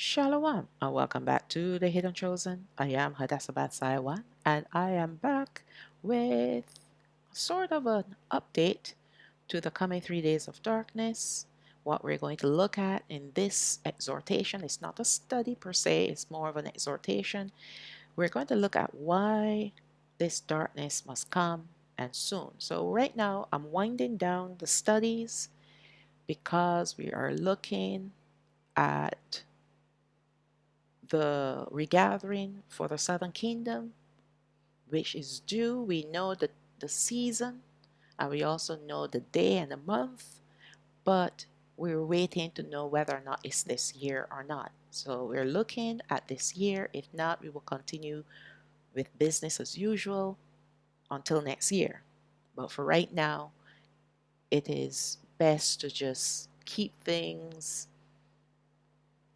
Shalawam and welcome back to the Hidden Chosen. I am Hadassah Saiwan and I am back with sort of an update to the coming 3 days of darkness. What we're going to look at in this exhortation is not a study per se, it's more of an exhortation. We're going to look at why this darkness must come and soon. So right now I'm winding down the studies because we are looking at the regathering for the southern kingdom, which is due. We know the season and we also know the day and the month, but we're waiting to know whether or not it's this year or not. So we're looking at this year. If not, we will continue with business as usual until next year. But for right now, it is best to just keep things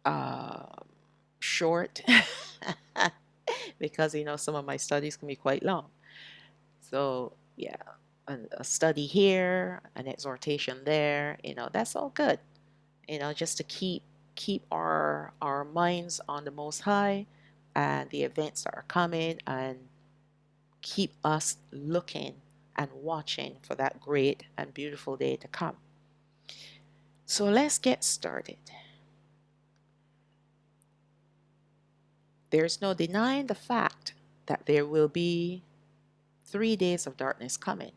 uh, short because some of my studies can be quite long. So yeah, a study here, an exhortation there, that's all good. Just to keep our minds on the Most High and the events that are coming, and keep us looking and watching for that great and beautiful day to come. So let's get started. There's no denying the fact that there will be 3 days of darkness coming,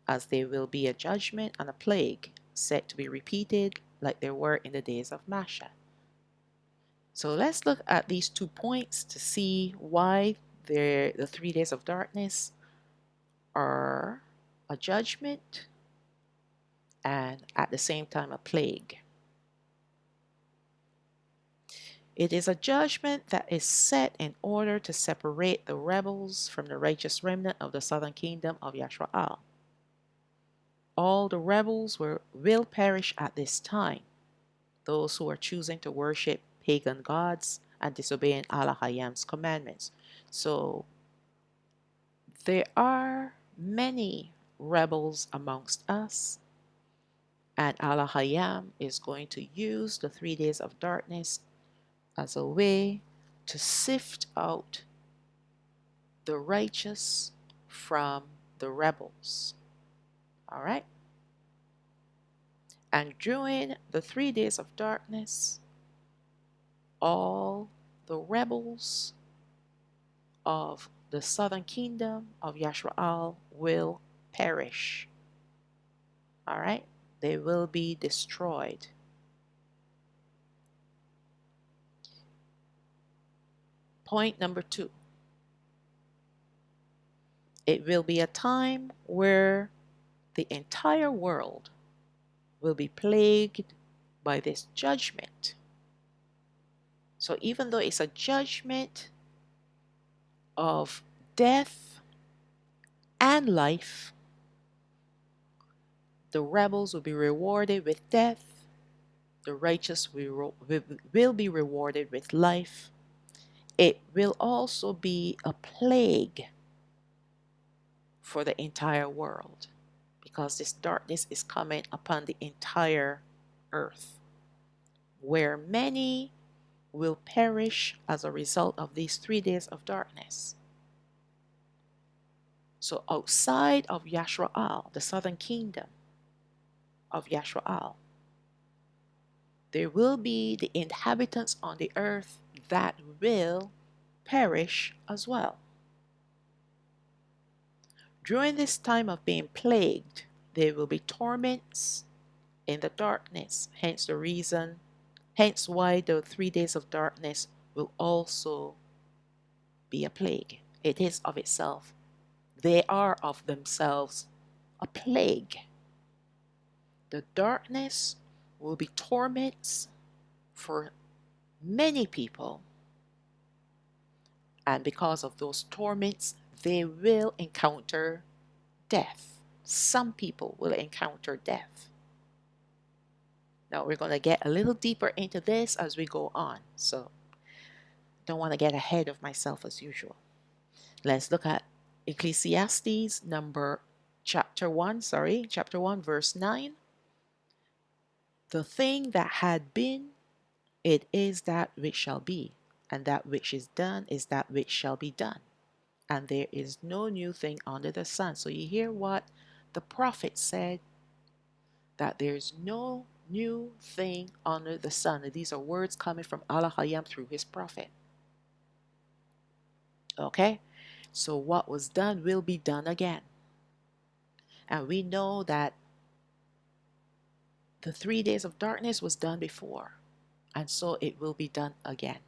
as there will be a judgment and a plague set to be repeated like there were in the days of Masha. So let's look at these 2 points to see why the 3 days of darkness are a judgment and at the same time a plague. It is a judgment that is set in order to separate the rebels from the righteous remnant of the southern kingdom of Yashwa'al. All the rebels will perish at this time, those who are choosing to worship pagan gods and disobeying Allah Hayyam's commandments. So there are many rebels amongst us, and Allah Hayyam is going to use the 3 days of darkness as a way to sift out the righteous from the rebels. All right? And during the 3 days of darkness, all the rebels of the southern kingdom of Yashwa'al will perish. All right? They will be destroyed. Point number 2. It will be a time where the entire world will be plagued by this judgment. So even though it's a judgment of death and life, the rebels will be rewarded with death, the righteous will be rewarded with life. It will also be a plague for the entire world, because this darkness is coming upon the entire earth, where many will perish as a result of these 3 days of darkness. So outside of Yashwa'al, the southern kingdom of Yashwa'al, there will be the inhabitants on the earth that will perish as well. During this time of being plagued, there will be torments in the darkness. Hence why the 3 days of darkness will also be a plague. It is of itself. They are of themselves a plague. The darkness will be torments for many people, and because of those torments, they will encounter death. Some people will encounter death. Now we're going to get a little deeper into this as we go on, so don't want to get ahead of myself as usual. Let's look at Ecclesiastes chapter 1, verse 9. The thing that had been It is that which shall be, and that which is done is that which shall be done. And there is no new thing under the sun. So you hear what the prophet said, that there's no new thing under the sun. And these are words coming from Allah Hayam through his prophet. Okay? So what was done will be done again. And we know that the 3 days of darkness was done before, and so it will be done again.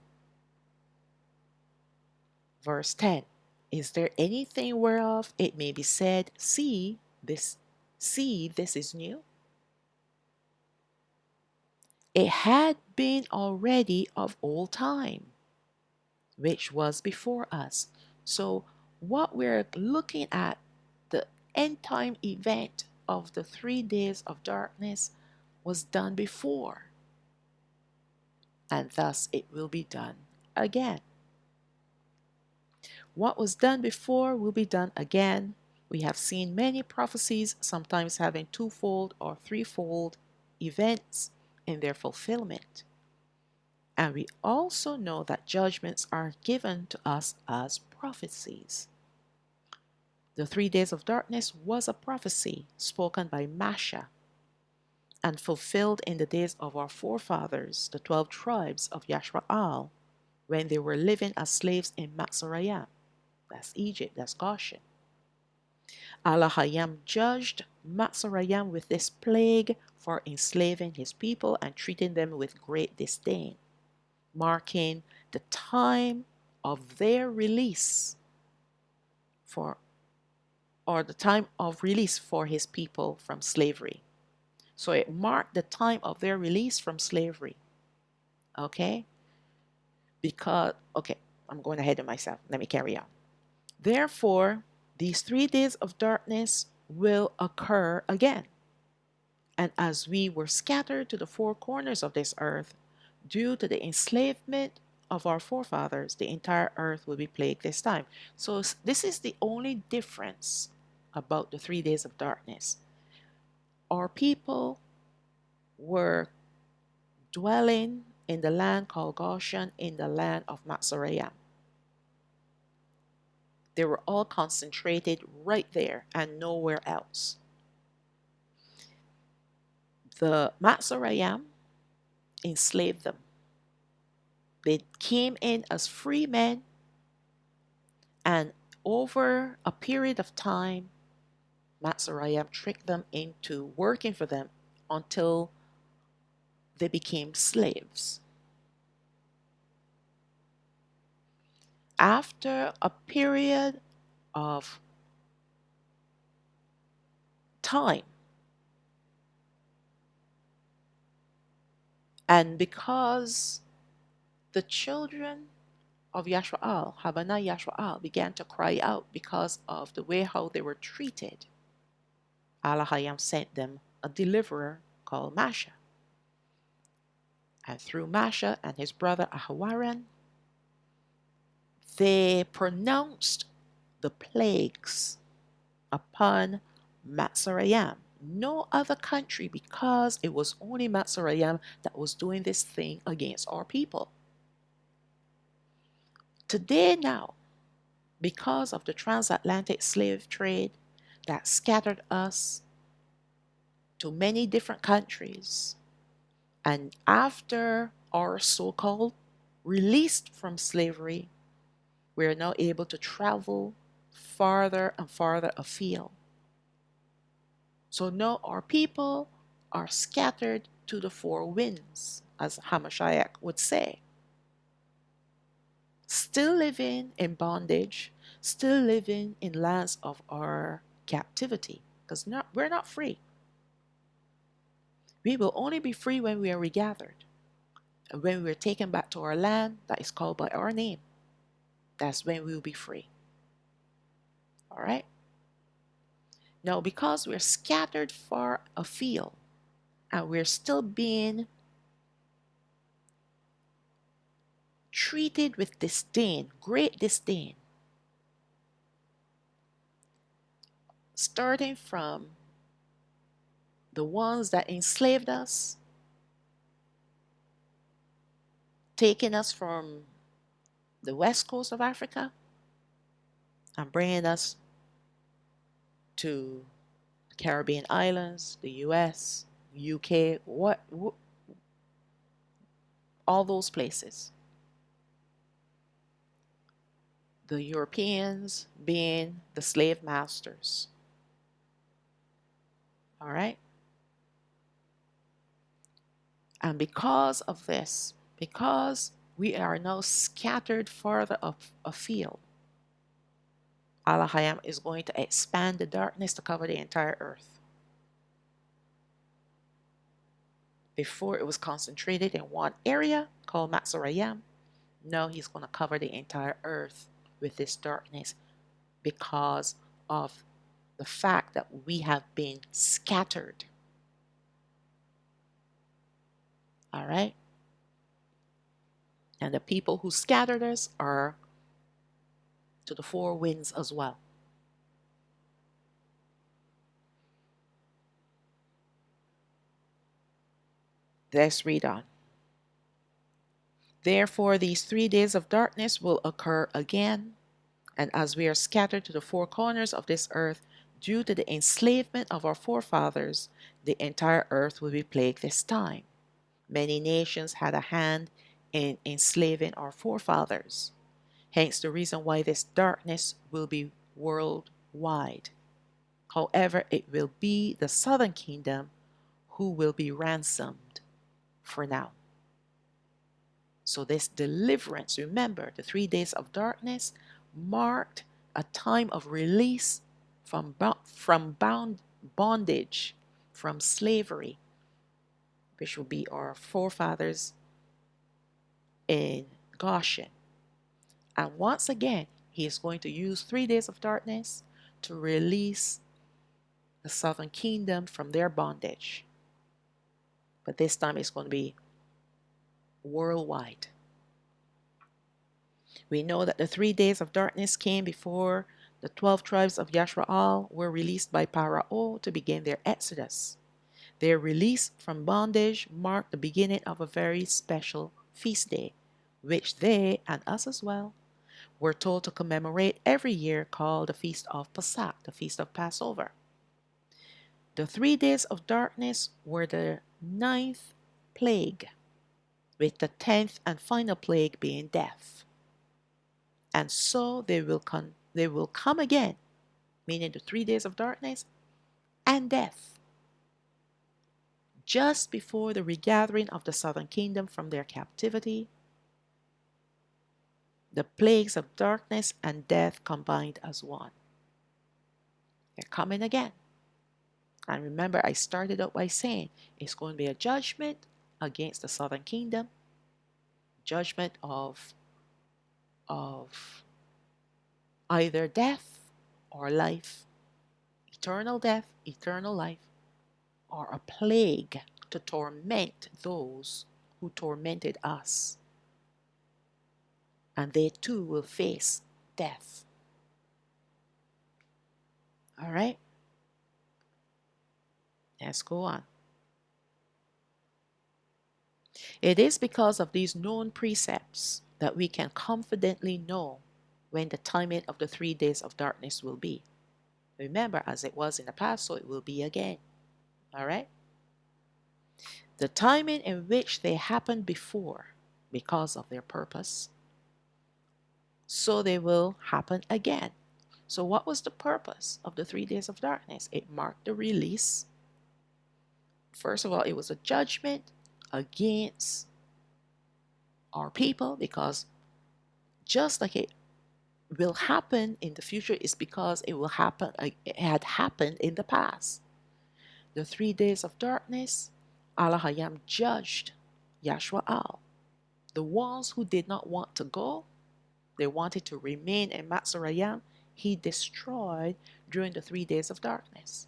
Verse 10. Is there anything whereof it may be said, this is new? It had been already of old time, which was before us. So what we're looking at, the end time event of the 3 days of darkness, was done before, and thus it will be done again. What was done before will be done again. We have seen many prophecies sometimes having twofold or threefold events in their fulfillment. And we also know that judgments are given to us as prophecies. The 3 days of darkness was a prophecy spoken by Masha and fulfilled in the days of our forefathers, the 12 tribes of Yashwa'al, when they were living as slaves in Matsarayam. That's Egypt, that's Goshen. Allah Hayam judged Matsarayam with this plague for enslaving his people and treating them with great disdain, marking the time of their release the time of release for his people from slavery. So it marked the time of their release from slavery. Okay? I'm going ahead of myself. Let me carry on. Therefore, these 3 days of darkness will occur again. And as we were scattered to the four corners of this earth, due to the enslavement of our forefathers, the entire earth will be plagued this time. So this is the only difference about the 3 days of darkness. Our people were dwelling in the land called Goshen, in the land of Matsarayam. They were all concentrated right there and nowhere else. The Matsarayam enslaved them. They came in as free men, and over a period of time, Matsarayam tricked them into working for them until they became slaves. After a period of time, and because the children of Yashwa'al, Habana Yashwa'al, began to cry out because of the way how they were treated, Allah Hayam sent them a deliverer called Masha. And through Masha and his brother Ahawaran, they pronounced the plagues upon Matsarayam. No other country, because it was only Matsarayam that was doing this thing against our people. Today now, because of the transatlantic slave trade that scattered us to many different countries, and after our so-called released from slavery, we are now able to travel farther and farther afield. So now our people are scattered to the four winds, as Hamashiach would say. Still living in bondage, still living in lands of our captivity, because we're not free. We will only be free when we are regathered, and when we are taken back to our land that is called by our name. That's when we will be free. All right? Now, because we're scattered far afield, and we're still being treated with disdain, great disdain, starting from the ones that enslaved us, taking us from the west coast of Africa and bringing us to the Caribbean islands, the US, UK, all those places. The Europeans being the slave masters. All right? And because of this, because we are now scattered further afield, Alahayam is going to expand the darkness to cover the entire earth. Before it was concentrated in one area called Matsurayam. Now he's going to cover the entire earth with this darkness because of the fact that we have been scattered. All right? And the people who scattered us are to the four winds as well. Let's read on. Therefore, these 3 days of darkness will occur again, and as we are scattered to the four corners of this earth due to the enslavement of our forefathers, the entire earth will be plagued this time. Many nations had a hand in enslaving our forefathers. Hence the reason why this darkness will be worldwide. However, it will be the southern kingdom who will be ransomed for now. So this deliverance, remember, the 3 days of darkness marked a time of release from bondage, from slavery, which will be our forefathers in Goshen. And once again, he is going to use 3 days of darkness to release the southern kingdom from their bondage. But this time it's going to be worldwide. We know that the 3 days of darkness came before the 12 tribes of Yashraal were released by Pharaoh to begin their exodus. Their release from bondage marked the beginning of a very special feast day, which they, and us as well, were told to commemorate every year, called the Feast of Pesach, the Feast of Passover. The 3 days of darkness were the 9th plague, with the 10th and final plague being death. And so they will come again, meaning the 3 days of darkness and death, just before the regathering of the southern kingdom from their captivity. The plagues of darkness and death combined as one. They're coming again. And remember, I started out by saying it's going to be a judgment against the southern kingdom, judgment of either death or life, eternal death, eternal life, or a plague to torment those who tormented us. And they too will face death. All right? Let's go on. It is because of these known precepts that we can confidently know when the timing of the 3 days of darkness will be. Remember, as it was in the past, so it will be again. All right? The timing in which they happened before, because of their purpose, so they will happen again. So what was the purpose of the 3 days of darkness? It marked the release. First of all, it was a judgment against our people, because just like it will happen in the future is because it had happened in the past. The 3 days of darkness, Alahayam judged Yashwa'al. The ones who did not want to go, they wanted to remain in Matsurayam, he destroyed during the 3 days of darkness.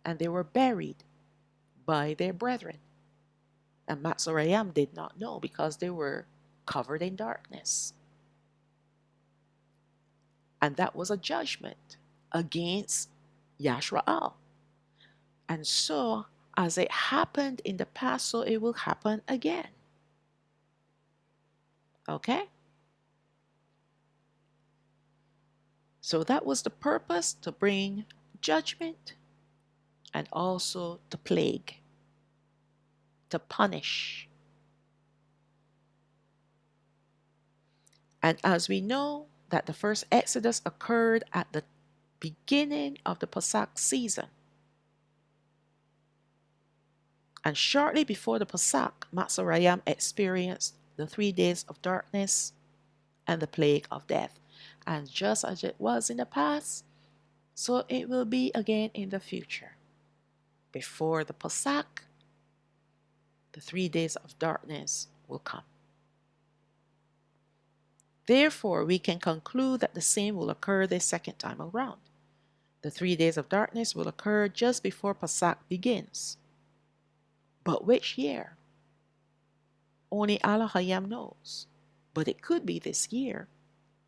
And they were buried by their brethren. And Matsurayam did not know because they were covered in darkness. And that was a judgment against Yashraal. And so, as it happened in the past, so it will happen again. Okay? So that was the purpose, to bring judgment and also to plague, to punish. And as we know that the first Exodus occurred at the beginning of the Pesach season. And shortly before the Pesach, Matzorayim experienced the 3 days of darkness and the plague of death. And just as it was in the past, so it will be again in the future. Before the Pesach, the 3 days of darkness will come. Therefore, we can conclude that the same will occur the second time around. The 3 days of darkness will occur just before Pesach begins. But which year? Only Allah Hayam knows. But it could be this year.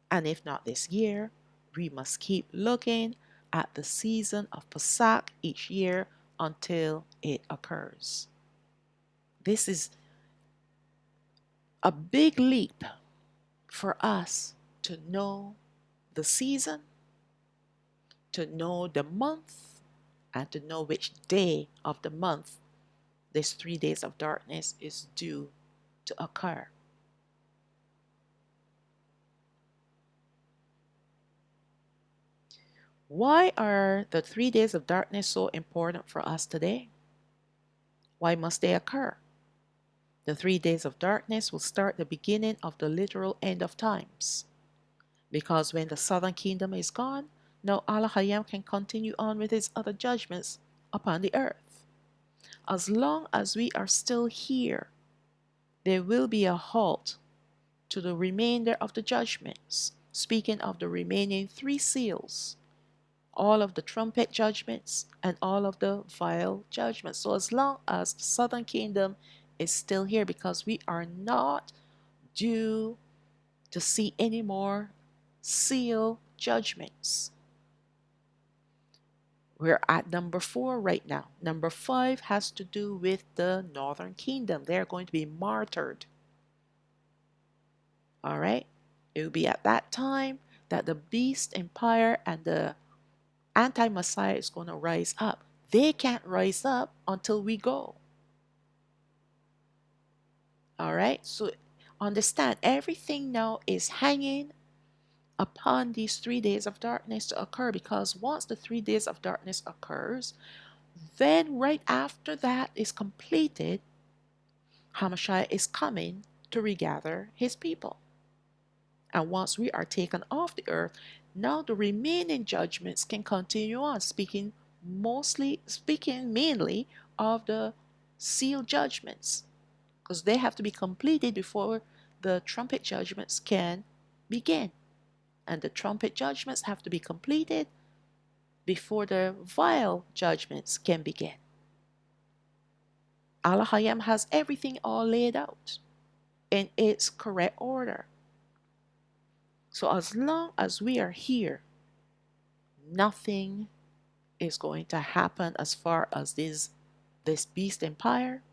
And if not this year, we must keep looking at the season of Pesach each year until it occurs. This is a big leap for us to know the season, to know the month, and to know which day of the month this 3 days of darkness is due to occur. Why are the 3 days of darkness so important for us today? Why must they occur? The 3 days of darkness will start the beginning of the literal end of times. Because when the southern kingdom is gone, now Allah Hayam can continue on with his other judgments upon the earth. As long as we are still here, there will be a halt to the remainder of the judgments. Speaking of the remaining 3 seals, all of the trumpet judgments and all of the vial judgments. So as long as the southern kingdom is still here, because we are not due to see any more seal judgments. We're at number 4 right now. Number 5 has to do with the northern kingdom. They're going to be martyred. All right? It will be at that time that the beast empire and the anti-Messiah is going to rise up. They can't rise up until we go. All right? So understand, everything now is hanging upon these 3 days of darkness to occur, because once the 3 days of darkness occurs, then right after that is completed, Hamashiach is coming to regather his people. And once we are taken off the earth, now the remaining judgments can continue on, speaking mainly of the seal judgments, because they have to be completed before the trumpet judgments can begin. And the trumpet judgments have to be completed before the vial judgments can begin. Allah Hayam has everything all laid out in its correct order. So as long as we are here, nothing is going to happen as far as this beast empire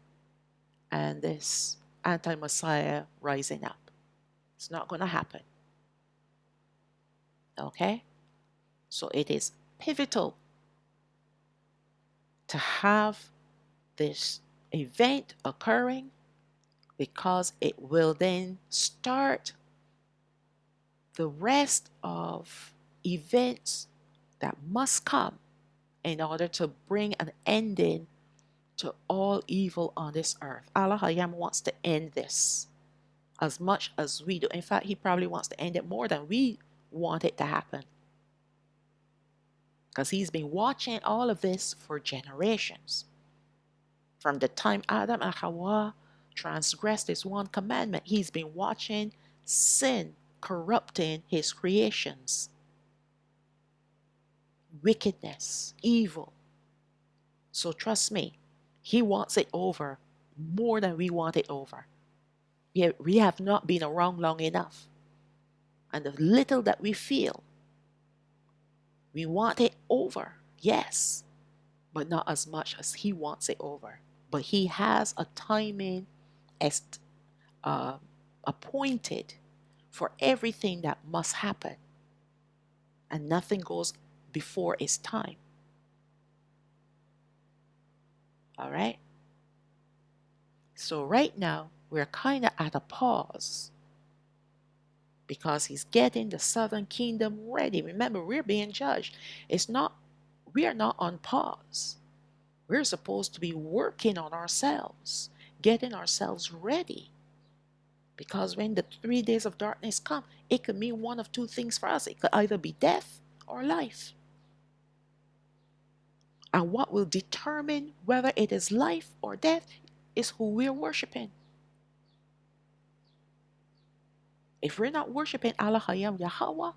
and this anti-Messiah rising up. It's not going to happen. Okay? So it is pivotal to have this event occurring, because it will then start the rest of events that must come in order to bring an ending to all evil on this earth. Allah Hayam wants to end this as much as we do. In fact, he probably wants to end it more than we want it to happen, because he's been watching all of this for generations. From the time Adam and Hawa transgressed his one commandment, he's been watching sin corrupting his creations. Wickedness, evil. So trust me, he wants it over more than we want it over. We have not been around long enough. And the little that we feel, we want it over, yes, but not as much as he wants it over. But he has a timing appointed for everything that must happen, and nothing goes before its time. All right? So right now, we're kind of at a pause because he's getting the southern kingdom ready. Remember, we're being judged. We are not on pause. We're supposed to be working on ourselves, getting ourselves ready. Because when the 3 days of darkness come, it could mean one of two things for us. It could either be death or life. And what will determine whether it is life or death is who we're worshiping. If we're not worshiping Allah Hayam Yahweh,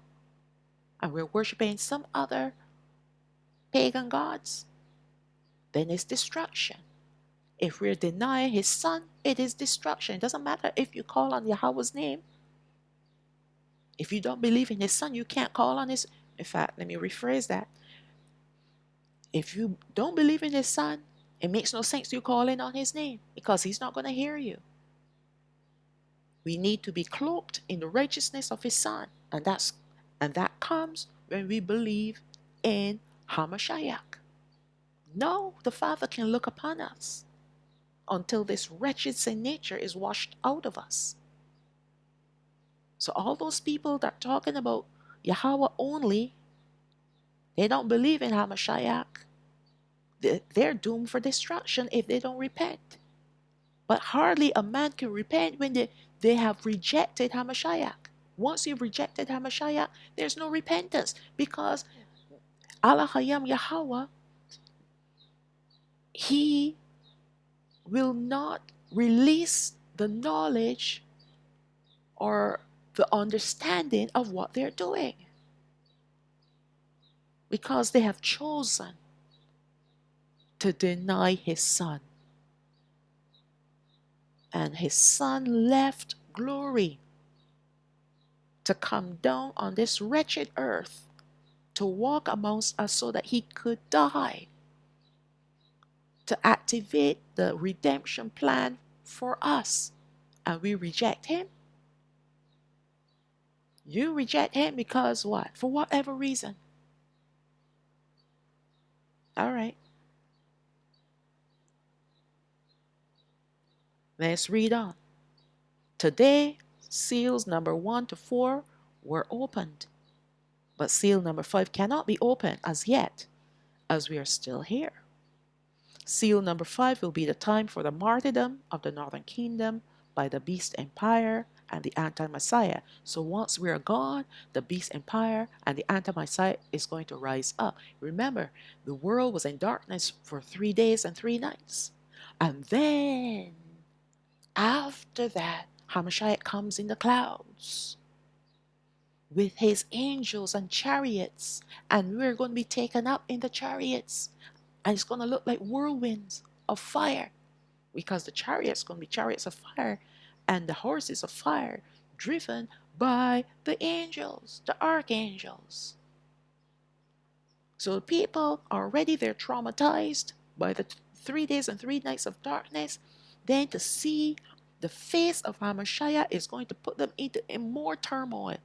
and we're worshiping some other pagan gods, then it's destruction. If we're denying his son, it is destruction. It doesn't matter if you call on Yahweh's name. If you don't believe in his son, you can't call on his. In fact, let me rephrase that. If you don't believe in his son, it makes no sense you calling on his name because he's not going to hear you. We need to be cloaked in the righteousness of his son, and that comes when we believe in Hamashiach. No, the Father can look upon us until this wretched sin nature is washed out of us. So all those people that are talking about Yahweh only, they don't believe in Hamashiach. They're doomed for destruction if they don't repent. But hardly a man can repent when they have rejected Hamashiach. Once you've rejected Hamashiach, there's no repentance because Allah Hayam Yahweh, he will not release the knowledge or the understanding of what they're doing because they have chosen to deny his son. And his son left glory to come down on this wretched earth to walk amongst us so that he could die, to activate the redemption plan for us. And we reject him. You reject him because what? For whatever reason. All right. Let's read on. Today, seals number 1 to 4 were opened, but seal number 5 cannot be opened as yet, as we are still here. Seal number 5 will be the time for the martyrdom of the northern kingdom by the beast empire and the anti-Messiah. So once we are gone, the beast empire and the anti-Messiah is going to rise up. Remember, the world was in darkness for 3 days and 3 nights. And then, after that, Hamashiach comes in the clouds with his angels and chariots, and we're going to be taken up in the chariots, and it's going to look like whirlwinds of fire because the chariots going to be chariots of fire and the horses of fire driven by the angels, the archangels. So people already, they're traumatized by the 3 days and 3 nights of darkness. Then to see the face of Hamashiach is going to put them into more turmoil.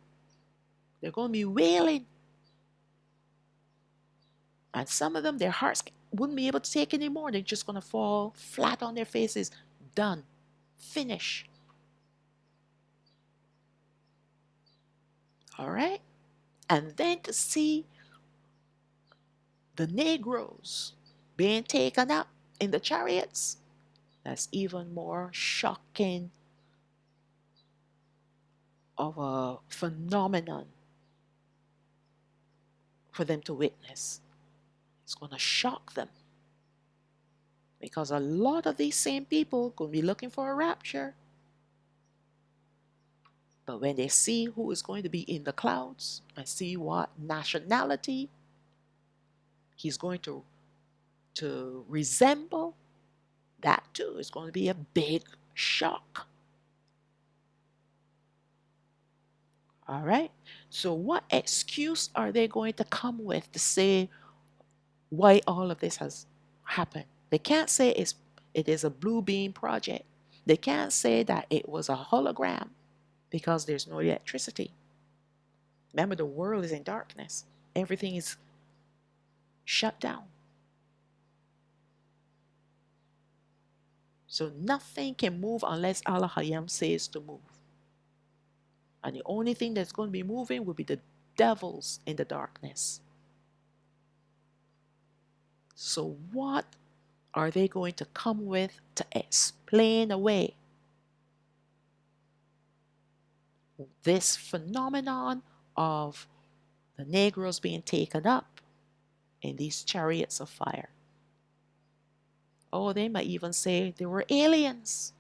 They're going to be wailing. And some of them, their hearts wouldn't be able to take anymore. They're just going to fall flat on their faces. Done. Finish. All right? And then to see the Negroes being taken up in the chariots, that's even more shocking of a phenomenon for them to witness. It's going to shock them because a lot of these same people going to be looking for a rapture. But when they see who is going to be in the clouds and see what nationality he's going to resemble, that too is going to be a big shock. All right? So what excuse are they going to come with to say why all of this has happened? They can't say it is a blue beam project. They can't say that it was a hologram. because there's no electricity. Remember, the world is in darkness. Everything is shut down. So nothing can move unless Allah Hayam says to move. And the only thing that's going to be moving will be the devils in the darkness. So what are they going to come with to explain away this phenomenon of the Negroes being taken up in these chariots of fire? Oh, they might even say they were aliens.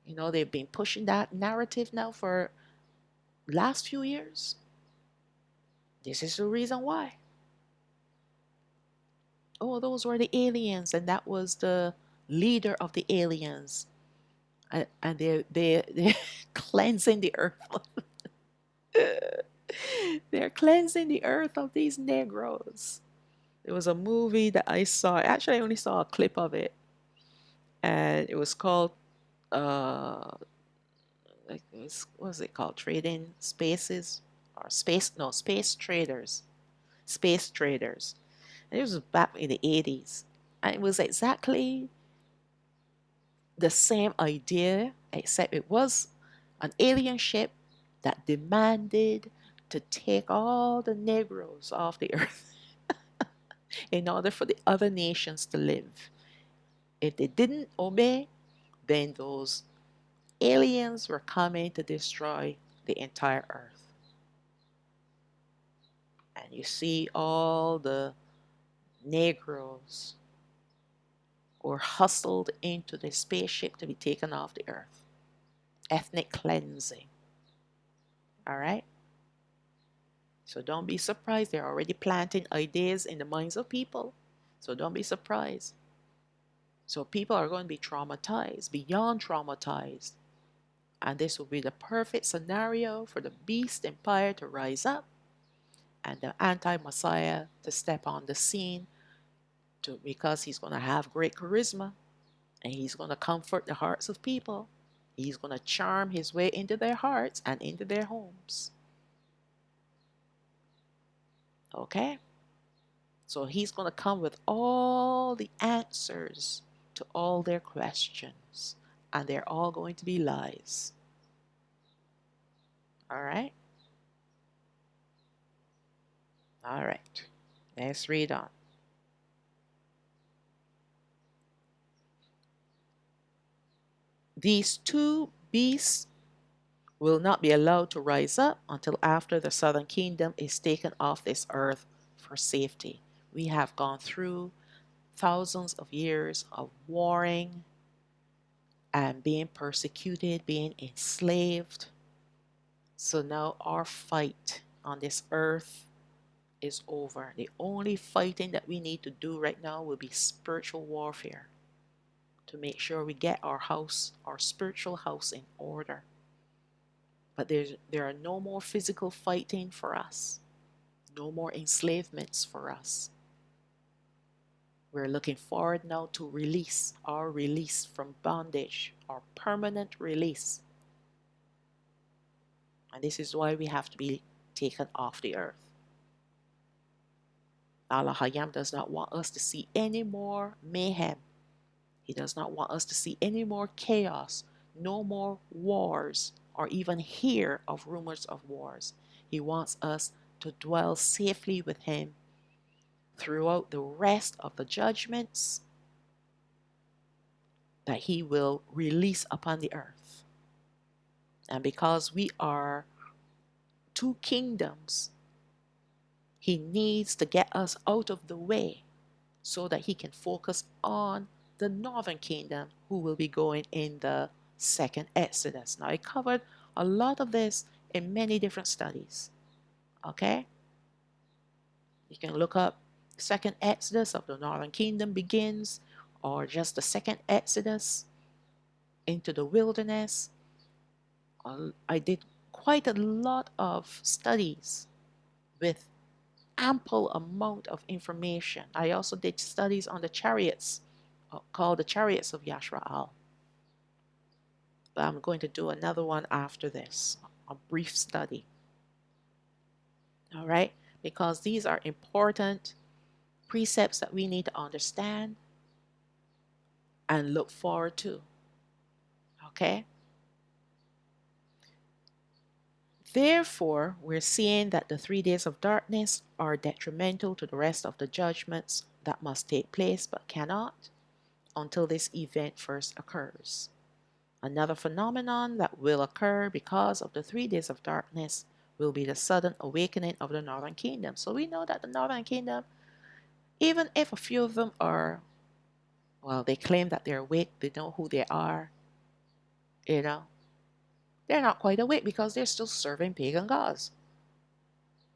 You know, they've been pushing that narrative now for last few years. This is the reason why. Oh, those were the aliens, and that was the leader of the aliens. And they're cleansing the earth. They're cleansing the earth of these Negroes. There was a movie that I saw. Actually, I only saw a clip of it, and it was called like what was it called? Trading Spaces or Space Traders. Space Traders. And it was back in the 80s. And it was exactly the same idea, except it was an alien ship that demanded to take all the Negroes off the earth in order for the other nations to live. If they didn't obey, then those aliens were coming to destroy the entire earth. And you see all the Negroes were hustled into the spaceship to be taken off the earth. Ethnic cleansing. All right? So don't be surprised. They're already planting ideas in the minds of people. So don't be surprised. So people are going to be traumatized, beyond traumatized. And this will be the perfect scenario for the beast empire to rise up and the anti-Messiah to step on the scene because he's going to have great charisma and he's going to comfort the hearts of people. He's going to charm his way into their hearts and into their homes. Okay? So he's going to come with all the answers to all their questions. And they're all going to be lies. All right? All right. Let's read on. These two beasts will not be allowed to rise up until after the southern kingdom is taken off this earth for safety. We have gone through thousands of years of warring and being persecuted, being enslaved. So now our fight on this earth is over. The only fighting that we need to do right now will be spiritual warfare to make sure we get our house, our spiritual house in order. But there are no more physical fighting for us, no more enslavements for us. We're looking forward now to our release from bondage, our permanent release. And this is why we have to be taken off the earth. Allah Hayam does not want us to see any more mayhem. He does not want us to see any more chaos, no more wars, or even hear of rumors of wars. He wants us to dwell safely with Him throughout the rest of the judgments that He will release upon the earth. And because we are two kingdoms, He needs to get us out of the way so that He can focus on the northern kingdom who will be going in the second Exodus. Now, I covered a lot of this in many different studies. Okay? You can look up second Exodus of the northern kingdom begins, or just the second Exodus into the wilderness. I did quite a lot of studies with ample amount of information. I also did studies on the chariots called the chariots of Yashra'al. But I'm going to do another one after this, a brief study. All right? Because these are important precepts that we need to understand and look forward to. Okay? Therefore, we're seeing that the 3 days of darkness are detrimental to the rest of the judgments that must take place but cannot until this event first occurs. Another phenomenon that will occur because of the 3 days of darkness will be the sudden awakening of the northern kingdom. So we know that the northern kingdom, even if a few of them are, well, they claim that they're awake, they know who they are, you know, they're not quite awake because they're still serving pagan gods.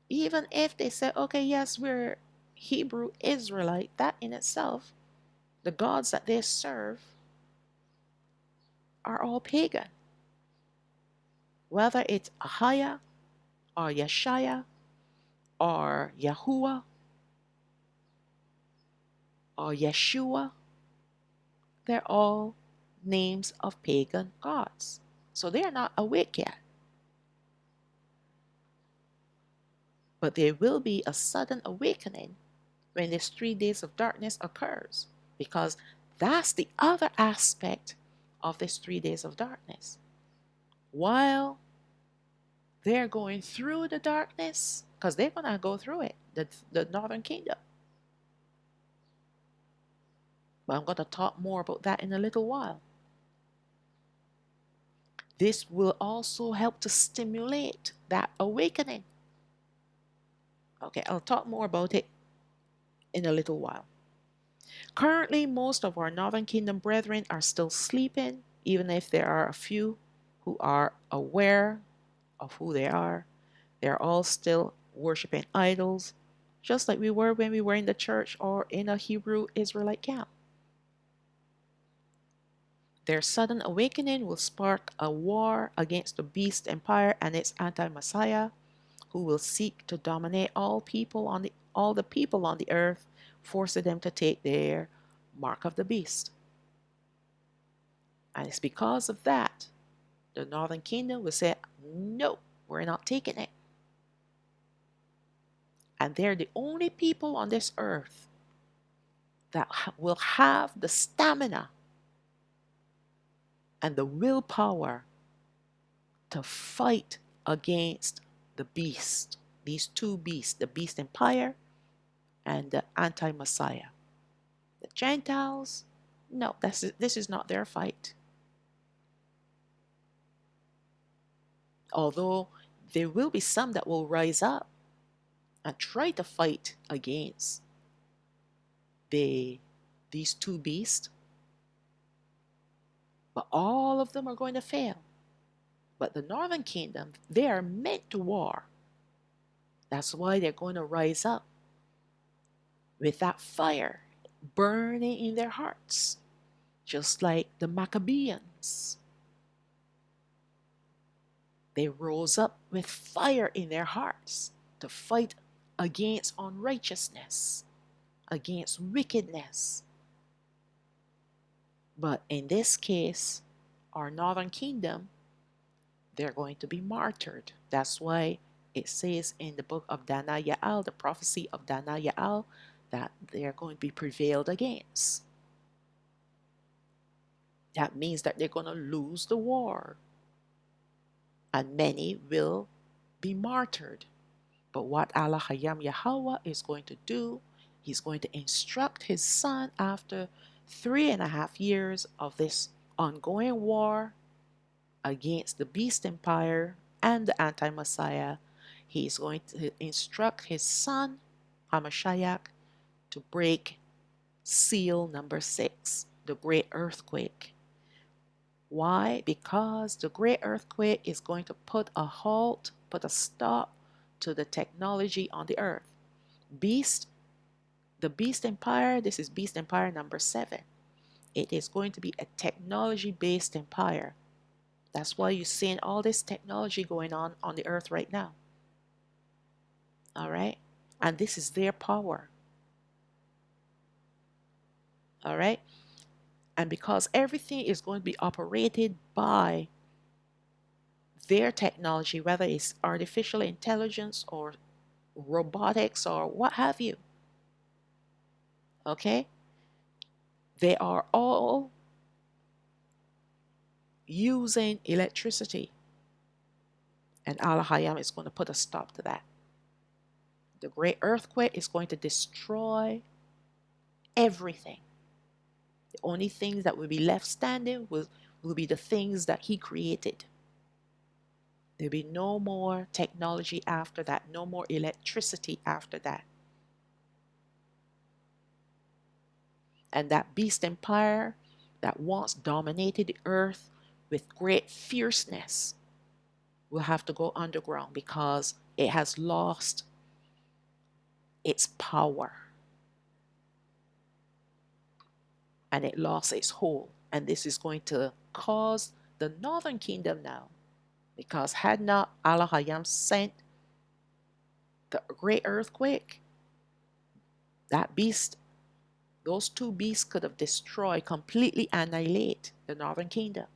Even if they say, okay, yes, we're Hebrew Israelite, that in itself, the gods that they serve are all pagan. Whether it's Ahaya or Yeshaya or Yahuwah or Yeshua, they're all names of pagan gods. So they are not awake yet. But there will be a sudden awakening when this 3 days of darkness occurs, because that's the other aspect of this 3 days of darkness. While they're going through the darkness, because they're going to go through it, the northern kingdom. But I'm going to talk more about that in a little while. This will also help to stimulate that awakening. Okay, I'll talk more about it in a little while. Currently, most of our Northern Kingdom brethren are still sleeping, even if there are a few who are aware of who they are. They're all still worshiping idols, just like we were when we were in the church or in a Hebrew Israelite camp. Their sudden awakening will spark a war against the beast empire and its anti-Messiah, who will seek to dominate all the people on the earth, forcing them to take their mark of the beast. And it's because of that the northern kingdom will say, no, we're not taking it. And they're the only people on this earth that will have the stamina and the willpower to fight against the beast, these two beasts, the beast empire and the anti-Messiah. The Gentiles, no, this is not their fight. Although there will be some that will rise up and try to fight against these two beasts, but all of them are going to fail. But the northern kingdom, they are meant to war. That's why they're going to rise up with that fire burning in their hearts, just like the Maccabees. They rose up with fire in their hearts to fight against unrighteousness, against wickedness. But in this case, our northern kingdom, they're going to be martyred. That's why it says in the book of Dana Ya'al, the prophecy of Dana Ya'al, that they're going to be prevailed against. That means that they're going to lose the war. And many will be martyred. But what Allah Hayam Yahweh is going to do, He's going to instruct His Son after 3.5 years of this ongoing war against the beast empire and the anti-Messiah. He is going to instruct His Son, Hamashiach, to break seal number 6, the great earthquake. Why? Because the great earthquake is going to put a stop to the technology on the earth. The beast empire, this is beast empire number 7. It is going to be a technology-based empire. That's why you're seeing all this technology going on the earth right now. All right? And this is their power. All right? And because everything is going to be operated by their technology, whether it's artificial intelligence or robotics or what have you, okay, they are all using electricity. And Al Hayam is going to put a stop to that. The great earthquake is going to destroy everything. The only things that will be left standing will be the things that he created. There'll be no more technology after that, no more electricity after that. And that beast empire that once dominated the earth with great fierceness will have to go underground because it has lost its power and it lost its hold. And this is going to cause the northern kingdom now, because had not Allah Hayam sent the great earthquake, that beast, those two beasts could have destroyed, completely annihilate the northern kingdom.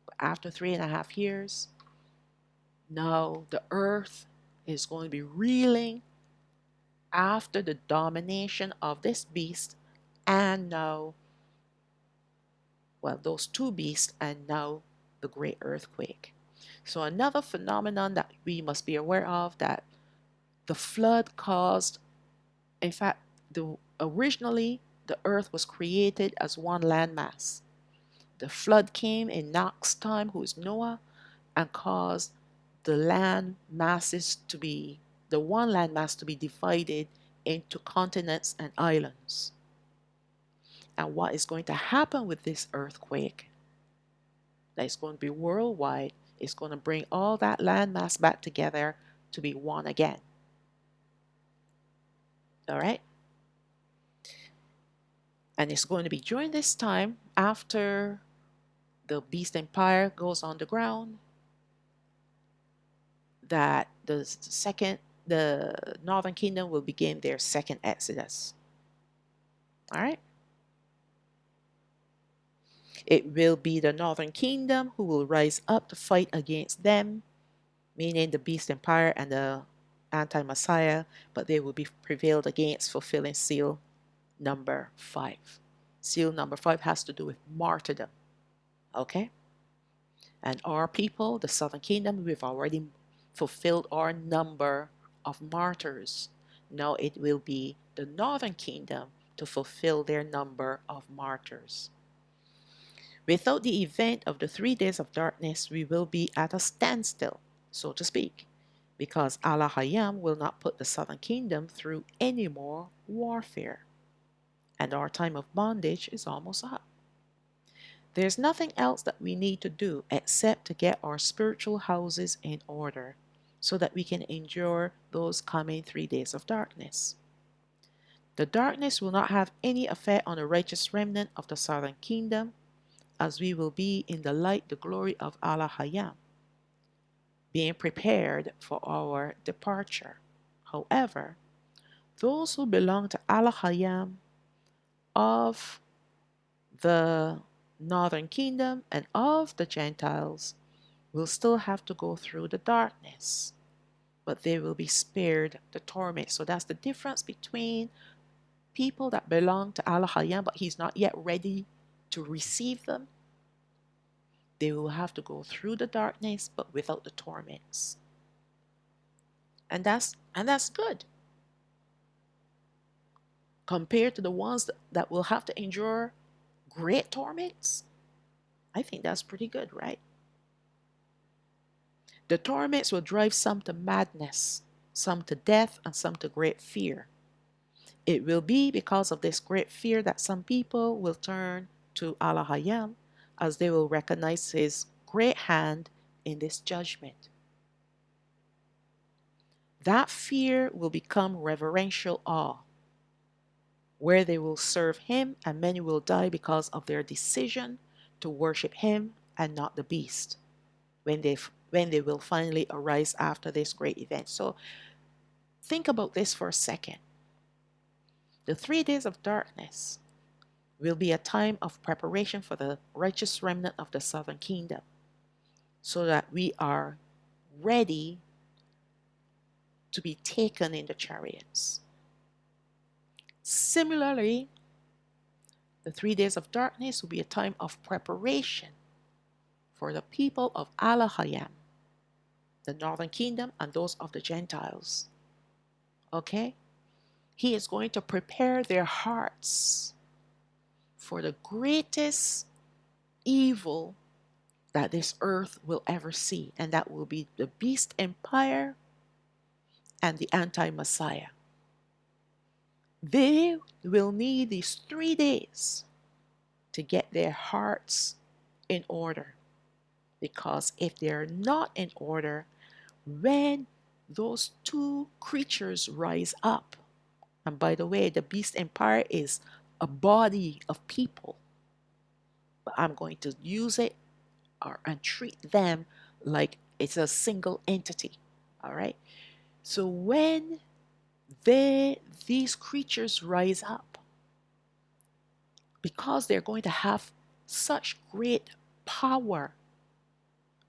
But after 3.5 years, now the earth is going to be reeling after the domination of this beast, and now, well, those two beasts, and now the great earthquake. So another phenomenon that we must be aware of, that the flood caused, in fact, originally the earth was created as one landmass. The flood came in Noah's time, who is Noah, and caused the land masses to be, the one landmass to be divided into continents and islands. And what is going to happen with this earthquake that is going to be worldwide is going to bring all that landmass back together to be one again. All right? And it's going to be during this time, after the beast empire goes underground, that the northern kingdom will begin their second exodus. All right? It will be the northern kingdom who will rise up to fight against them, meaning the beast empire and the anti-Messiah, but they will be prevailed against, fulfilling seal number 5. Seal number 5 has to do with martyrdom. Okay? And our people, the southern kingdom, we've already fulfilled our number of martyrs. Now it will be the northern kingdom to fulfill their number of martyrs. Without the event of the 3 days of darkness, we will be at a standstill, so to speak, because Allah Hayam will not put the southern kingdom through any more warfare. And our time of bondage is almost up. There's nothing else that we need to do except to get our spiritual houses in order so that we can endure those coming 3 days of darkness. The darkness will not have any effect on the righteous remnant of the southern kingdom, as we will be in the light, the glory of Allah Hayam, being prepared for our departure. However, those who belong to Allah Hayam of the northern kingdom and of the Gentiles will still have to go through the darkness, but they will be spared the torment. So that's the difference between people that belong to Allah Hayam, but He's not yet ready to receive them. They will have to go through the darkness, but without the torments. And that's good. Compared to the ones that will have to endure great torments, I think that's pretty good, right? The torments will drive some to madness, some to death, and some to great fear. It will be because of this great fear that some people will turn to Allah Hayam, as they will recognize His great hand in this judgment. That fear will become reverential awe, where they will serve Him, and many will die because of their decision to worship Him and not the beast, when they will finally arise after this great event. So think about this for a second. The 3 days of darkness will be a time of preparation for the righteous remnant of the southern kingdom, so that we are ready to be taken in the chariots. Similarly, the 3 days of darkness will be a time of preparation for the people of Alahayam, the northern kingdom, and those of the Gentiles. Okay? He is going to prepare their hearts for the greatest evil that this earth will ever see, and that will be the beast empire and the anti-Messiah. They will need these 3 days to get their hearts in order, because if they're not in order, when those two creatures rise up, and by the way, the beast empire is a body of people, but I'm going to use it and treat them like it's a single entity. All right. So when these creatures rise up, because they're going to have such great power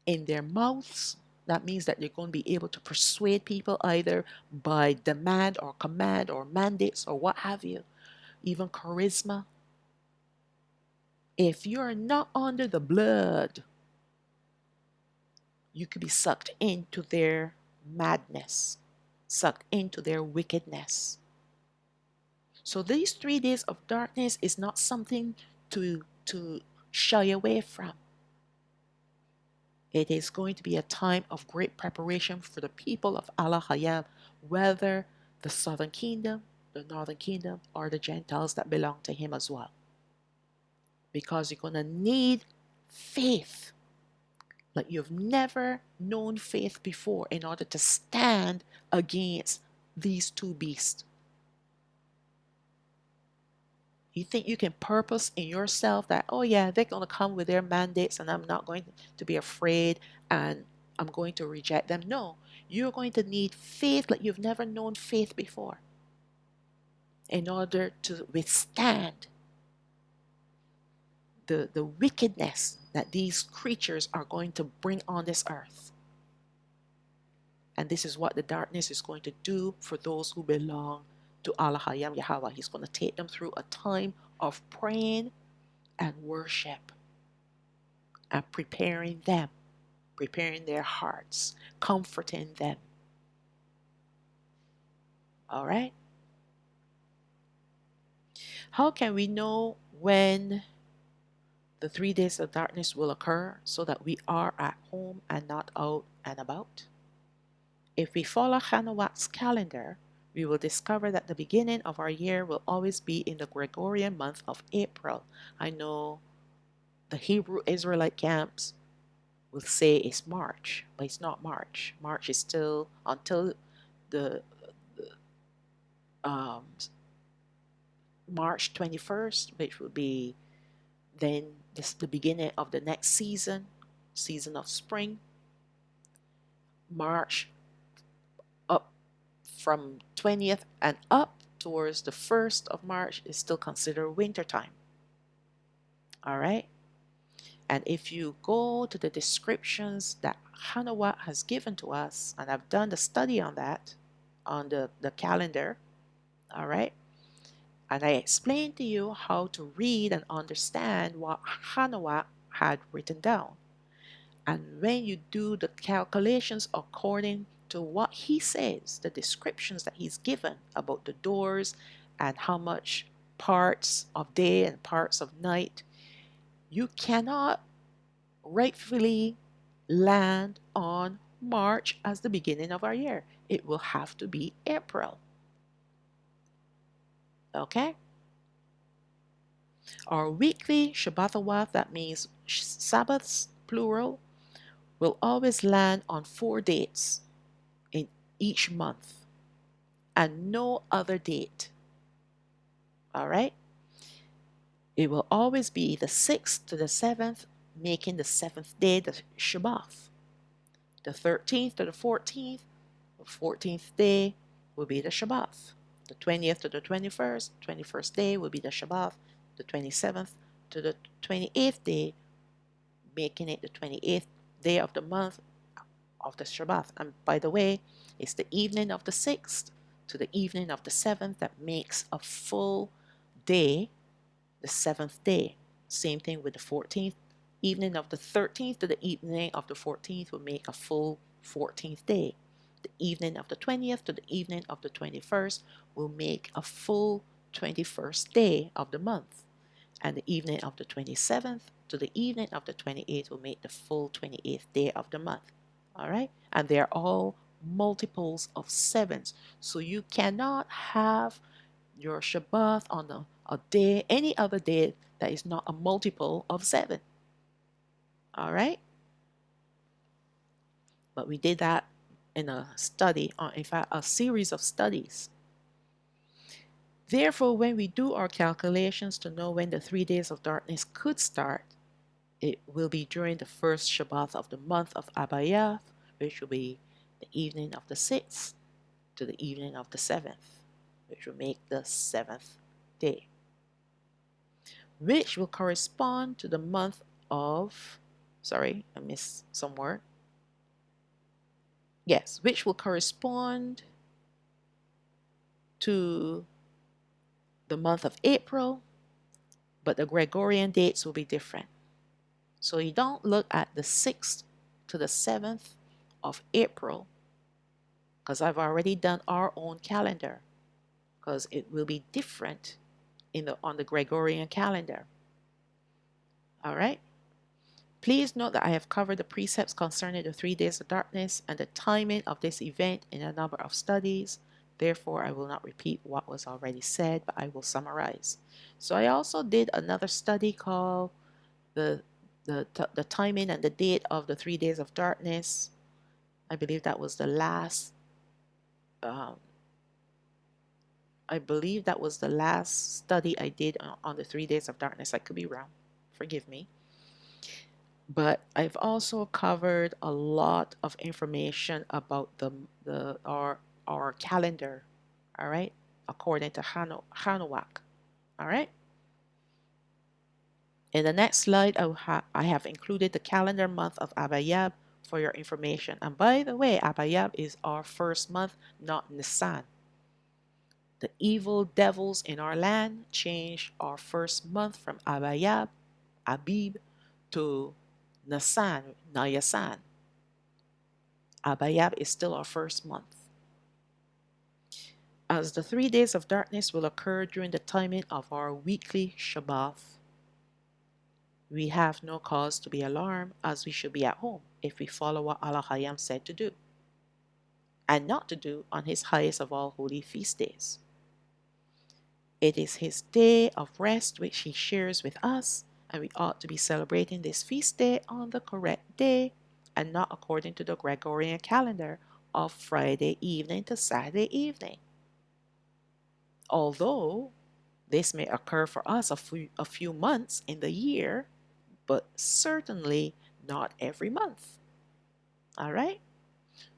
in their mouths, that means that they're going to be able to persuade people either by demand or command or mandates or what have you, even charisma. If you're not under the blood, you could be sucked into their madness, sucked into their wickedness. So these 3 days of darkness is not something to shy away from. It is going to be a time of great preparation for the people of Allah Hayam, whether the southern kingdom, the northern kingdom, or the Gentiles that belong to him as well. Because you're going to need faith like you've never known faith before in order to stand against these two beasts. You think you can purpose in yourself that, oh yeah, they're going to come with their mandates and I'm not going to be afraid and I'm going to reject them. No, you're going to need faith like you've never known faith before in order to withstand the wickedness that these creatures are going to bring on this earth. And this is what the darkness is going to do for those who belong to Allah Hayam Yahweh. He's going to take them through a time of praying and worship and preparing them, preparing their hearts, comforting them. All right? How can we know when the 3 days of darkness will occur so that we are at home and not out and about? If we follow Hanawat's calendar, we will discover that the beginning of our year will always be in the Gregorian month of April. I know the Hebrew Israelite camps will say it's March, but it's not March. March is still until the um, March 21st, which will be then the beginning of the next season of spring. March up from 20th and up towards the 1st of March is still considered winter time. All right. And if you go to the descriptions that Hanawat has given to us, and I've done the study on that, on the calendar, all right, and I explained to you how to read and understand what Hanawat had written down. And when you do the calculations according to what he says, the descriptions that he's given about the doors and how much parts of day and parts of night, you cannot rightfully land on March as the beginning of our year. It will have to be April. Okay? Our weekly Shabbatawaf, that means Sabbaths, plural, will always land on 4 dates in each month and no other date. All right? It will always be the 6th to the 7th, making the 7th day the Shabbat. The 13th to the 14th, the 14th day will be the Shabbat. The 20th to the 21st, 21st day will be the Shabbat. the 27th to the 28th day, making it the 28th day of the month of the Shabbat. And by the way, it's the evening of the 6th to the evening of the 7th that makes a full day, the 7th day. Same thing with the 14th. Evening of the 13th to the evening of the 14th will make a full 14th day. The evening of the 20th to the evening of the 21st will make a full 21st day of the month. And the evening of the 27th to the evening of the 28th will make the full 28th day of the month. All right? And they're all multiples of sevens. So you cannot have your Shabbat on a day, any other day that is not a multiple of 7. All right? But we did that in a study, in fact, a series of studies. Therefore, when we do our calculations to know when the 3 days of darkness could start, it will be during the first Shabbat of the month of Abayah, which will be the evening of the 6th to the evening of the 7th, which will make the 7th day, which will correspond to the month of, sorry, I missed some word. Yes, which will correspond to the month of April, but the Gregorian dates will be different. So you don't look at the 6th to the 7th of April, because I've already done our own calendar, because it will be different on the Gregorian calendar. All right. Please note that I have covered the precepts concerning the 3 days of darkness and the timing of this event in a number of studies. Therefore, I will not repeat what was already said, but I will summarize. So I also did another study called the timing and the date of the 3 days of darkness. I believe that was the last. I believe that was the last study I did on the 3 days of darkness. I could be wrong. Forgive me. But I've also covered a lot of information about our calendar, all right, according to Hanukkah, all right. In the next slide, I have included the calendar month of Abayab for your information. And by the way, Abayab is our first month, not Nisan. The evil devils in our land changed our first month from Abayab, Abib, to Nayasan. Abayab is still our first month. As the 3 days of darkness will occur during the timing of our weekly Shabbat, we have no cause to be alarmed, as we should be at home if we follow what Allah Hayam said to do, and not to do on his highest of all holy feast days. It is his day of rest which he shares with us, and we ought to be celebrating this feast day on the correct day and not according to the Gregorian calendar of Friday evening to Saturday evening. Although this may occur for us a few months in the year, but certainly not every month. All right?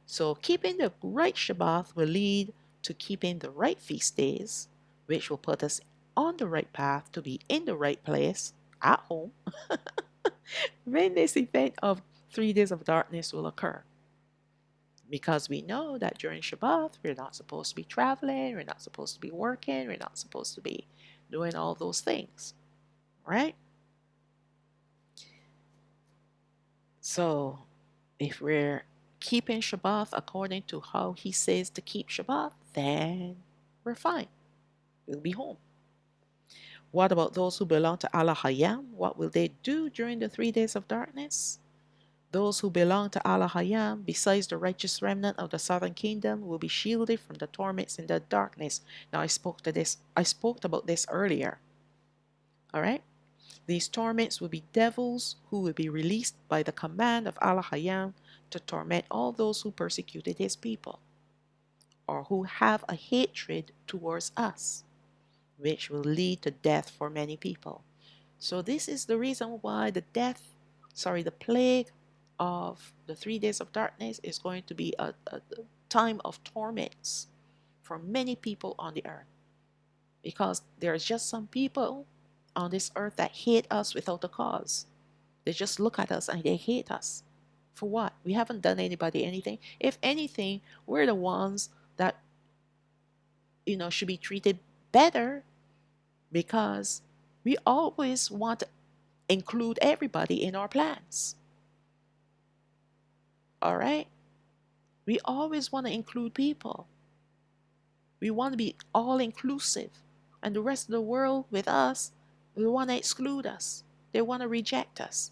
So keeping the right Shabbat will lead to keeping the right feast days, which will put us on the right path to be in the right place at home when this event of 3 days of darkness will occur. Because we know that during Shabbat, we're not supposed to be traveling, we're not supposed to be working, we're not supposed to be doing all those things, right? So if we're keeping Shabbat according to how he says to keep Shabbat, then we're fine. We'll be home. What about those who belong to Allah Hayam? What will they do during the 3 days of darkness? Those who belong to Allah Hayam, besides the righteous remnant of the southern kingdom, will be shielded from the torments in the darkness. Now I spoke about this earlier. All right? These torments will be devils who will be released by the command of Allah Hayam to torment all those who persecuted his people, or who have a hatred towards us, which will lead to death for many people. So this is the reason why the plague of the 3 days of darkness is going to be a time of torments for many people on the earth. Because there's just some people on this earth that hate us without a cause. They just look at us and they hate us. For what? We haven't done anybody anything. If anything, we're the ones that, should be treated better, because we always want to include everybody in our plans. All right? We always want to include people. We want to be all inclusive. And the rest of the world with us, they want to exclude us. They want to reject us.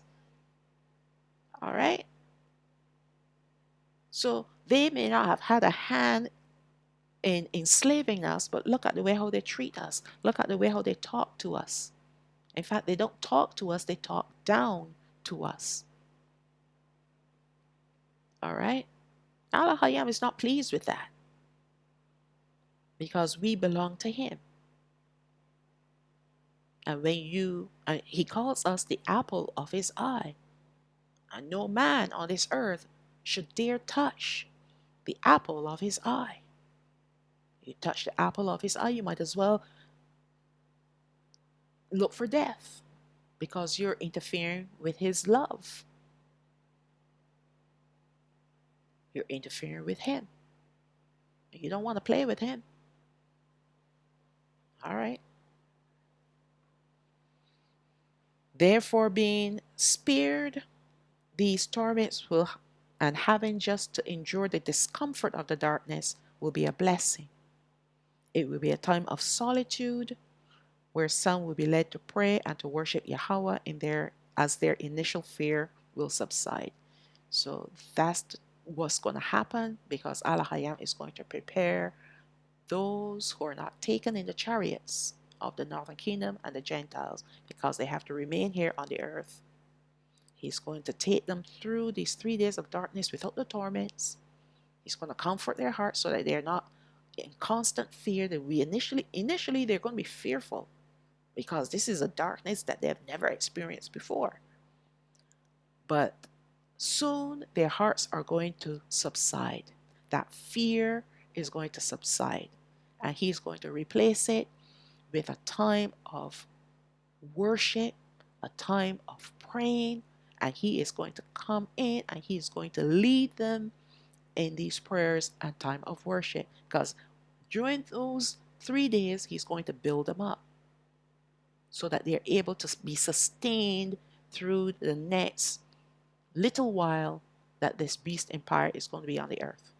All right? So they may not have had a hand in enslaving us, but look at the way how they treat us. Look at the way how they talk to us. In fact, they don't talk to us, they talk down to us. All right? Allah Hayam is not pleased with that, because we belong to Him. And He calls us the apple of His eye. And no man on this earth should dare touch the apple of His eye. You touch the apple of His eye, you might as well look for death, because you're interfering with His love. You're interfering with Him. You don't want to play with Him. All right? Therefore, being spared these torments and having just to endure the discomfort of the darkness will be a blessing. It will be a time of solitude, where some will be led to pray and to worship Yahweh as their initial fear will subside. So that's what's going to happen, because Allah Hayam is going to prepare those who are not taken in the chariots of the northern kingdom and the Gentiles, because they have to remain here on the earth. He's going to take them through these 3 days of darkness without the torments. He's going to comfort their hearts so that they're not in constant fear. That we initially they're going to be fearful, because this is a darkness that they've never experienced before. But soon their hearts are going to subside. That fear is going to subside, and He's going to replace it with a time of worship, a time of praying, and He is going to come in and He is going to lead them in these prayers and time of worship, because during those 3 days He's going to build them up so that they're able to be sustained through the next little while that this beast empire is going to be on the earth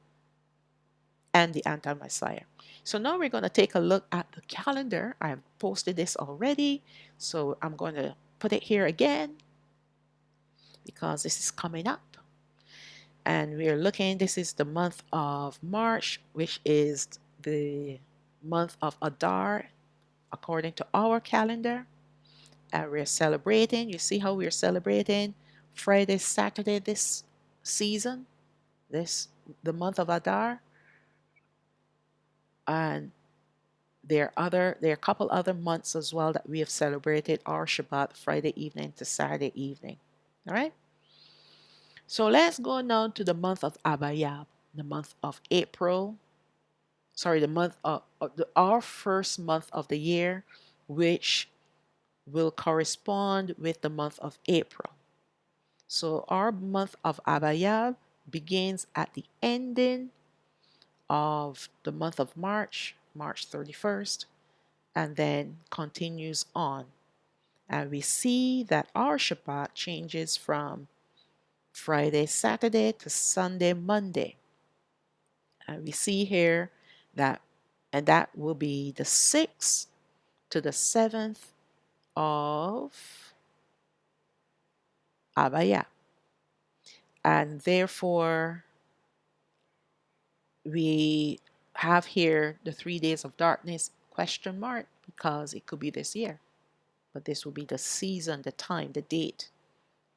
and the anti-Messiah. So now we're going to take a look at the calendar. I have posted this already, so I'm going to put it here again, because this is coming up. And we're looking, this is the month of March, which is the month of Adar according to our calendar. And we're celebrating, you see how we're celebrating Friday, Saturday this season, the month of Adar. And there are a couple other months as well that we have celebrated our Shabbat, Friday evening to Saturday evening. All right? So let's go now to the month of Abayab, the month of April. Sorry, the month of our first month of the year, which will correspond with the month of April. So our month of Abayab begins at the ending of the month of March, March 31st, and then continues on. And we see that our Shabbat changes from Friday, Saturday to Sunday, Monday. And we see here that will be the 6th to the 7th of Abaya. And therefore, we have here the 3 days of darkness question mark, because it could be this year. But this will be the season, the time, the date,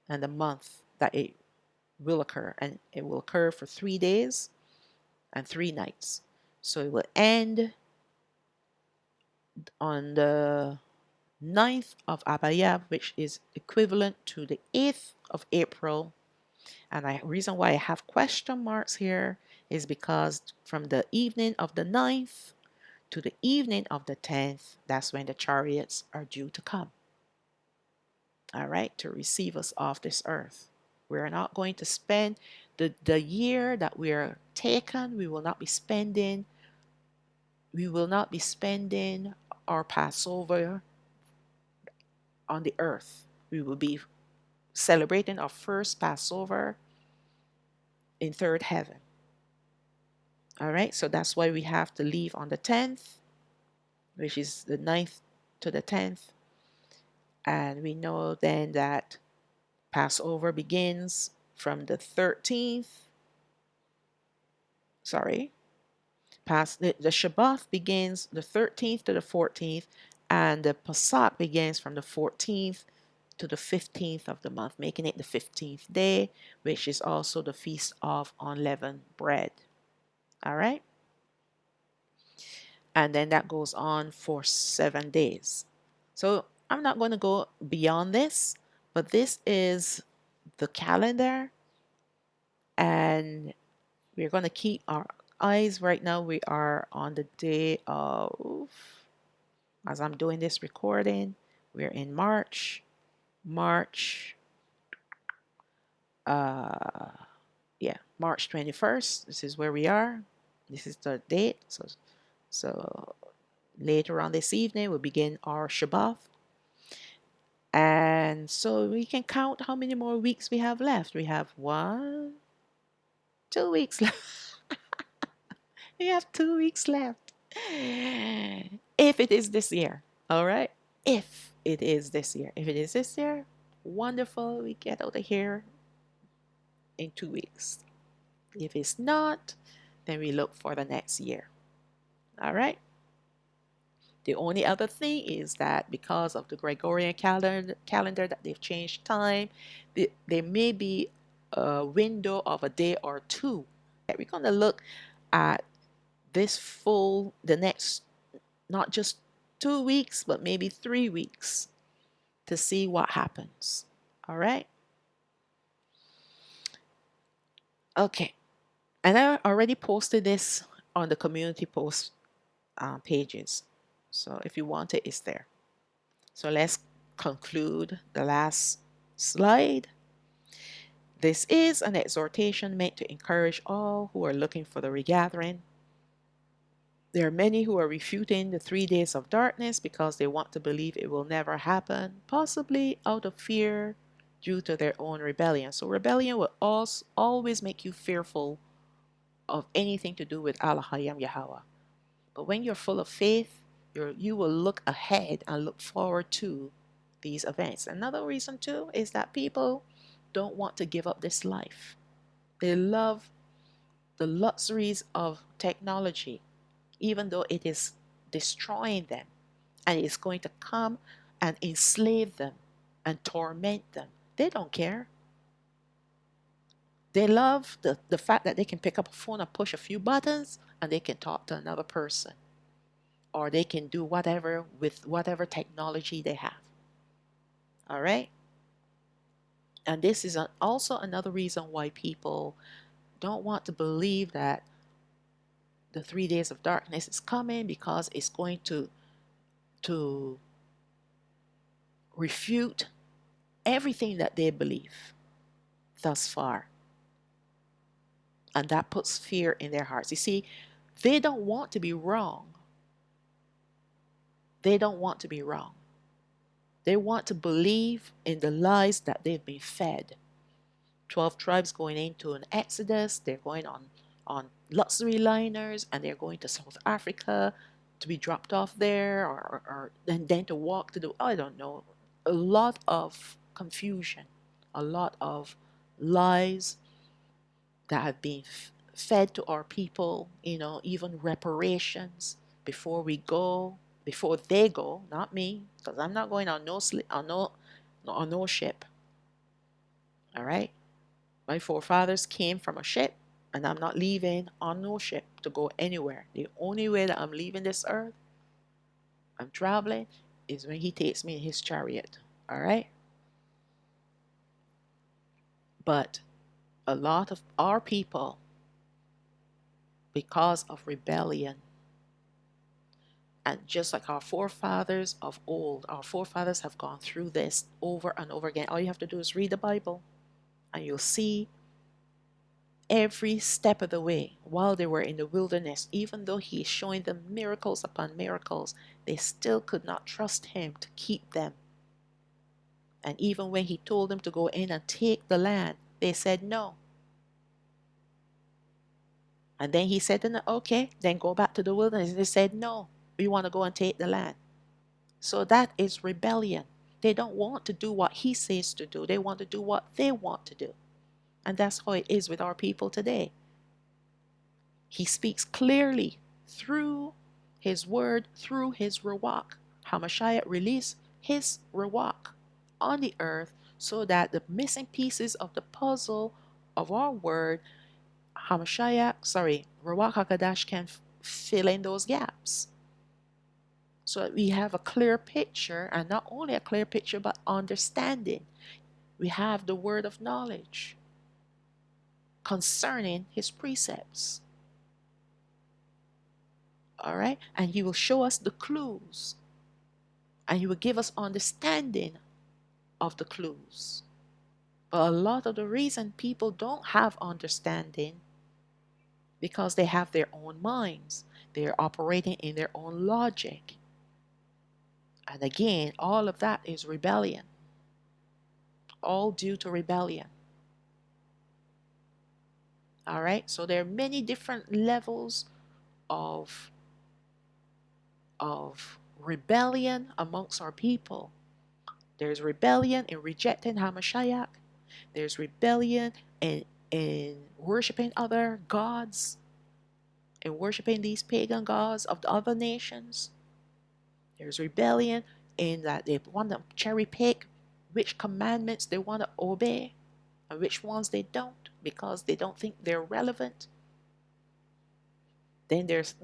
and the month that it will occur. And it will occur for 3 days and 3 nights. So it will end on the 9th of Abayab, which is equivalent to the 8th of April. And the reason why I have question marks here is because from the evening of the 9th to the evening of the 10th, that's when the chariots are due to come. all right, to receive us off this earth. We're not going to spend the year that we are taken, we will not be spending our Passover on the earth. We will be celebrating our first Passover in third heaven. All right, so that's why we have to leave on the 10th, which is the 9th to the 10th. And we know then that Passover begins from the 13th. Sorry, the Shabbat begins the 13th to the 14th, and the Pesach begins from the 14th to the 15th of the month, making it the 15th day, which is also the Feast of Unleavened Bread. All right? And then that goes on for 7 days. So I'm not going to go beyond this, but this is the calendar, and we're going to keep our eyes right now. We are on the day of, as I'm doing this recording, we're in March. Uh, March 21st. This is where we are. This is the date. So later on this evening, we'll begin our Shabbat. And so we can count how many more weeks we have left. We have 2 weeks left. We have 2 weeks left. If it is this year, all right? If it is this year. If it is this year, wonderful. We get out of here in 2 weeks. If it's not, then we look for the next year. All right? The only other thing is that because of the Gregorian calendar that they've changed time, there may be a window of a day or two. We're going to look at the next, not just 2 weeks, but maybe 3 weeks to see what happens. All right? Okay. And I already posted this on the community post pages. So if you want it, it's there. So let's conclude the last slide. This is an exhortation meant to encourage all who are looking for the regathering. There are many who are refuting the 3 days of darkness because they want to believe it will never happen, possibly out of fear due to their own rebellion. So rebellion will always make you fearful of anything to do with Allahayam Yahweh. But when you're full of faith, you will look ahead and look forward to these events. Another reason too is that people don't want to give up this life. They love the luxuries of technology, even though it is destroying them and it's going to come and enslave them and torment them. They don't care. They love the fact that they can pick up a phone and push a few buttons and they can talk to another person, or they can do whatever with whatever technology they have. All right? And this is also another reason why people don't want to believe that the 3 days of darkness is coming, because it's going to refute everything that they believe thus far. And that puts fear in their hearts. You see, they don't want to be wrong. They don't want to be wrong. They want to believe in the lies that they've been fed. 12 tribes going into an exodus. They're going on luxury liners, and they're going to South Africa to be dropped off there, or and then to walk to I don't know, a lot of confusion, a lot of lies that have been fed to our people, even reparations before they go, not me, because I'm not going on no ship. All right? My forefathers came from a ship, and I'm not leaving on no ship to go anywhere. The only way that I'm leaving this earth, I'm traveling, is when he takes me in his chariot. All right? But a lot of our people, because of rebellion, And just like our forefathers of old, our forefathers have gone through this over and over again. All you have to do is read the Bible, and you'll see every step of the way while they were in the wilderness, even though he is showing them miracles upon miracles, they still could not trust him to keep them. And even when he told them to go in and take the land, they said no. And then he said to them, okay, then go back to the wilderness. They said no, we want to go and take the land. So that is rebellion. They don't want to do what he says to do. They want to do what they want to do. And that's how it is with our people today. He speaks clearly through his word, through his Ruach. Hamashiach released his Ruach on the earth so that the missing pieces of the puzzle of our word, Ruach HaKadosh can fill in those gaps. So that we have a clear picture, and not only a clear picture, but understanding. We have the word of knowledge concerning his precepts. All right? And he will show us the clues. And he will give us understanding of the clues. But a lot of the reason people don't have understanding because they have their own minds. They're operating in their own logic. And again, all of that is rebellion. All due to rebellion. All right? So there are many different levels of rebellion amongst our people. There's rebellion in rejecting Hamashiach. There's rebellion in worshiping other gods and worshiping these pagan gods of the other nations. There's rebellion in that they want to cherry pick which commandments they want to obey and which ones they don't because they don't think they're relevant. Then there's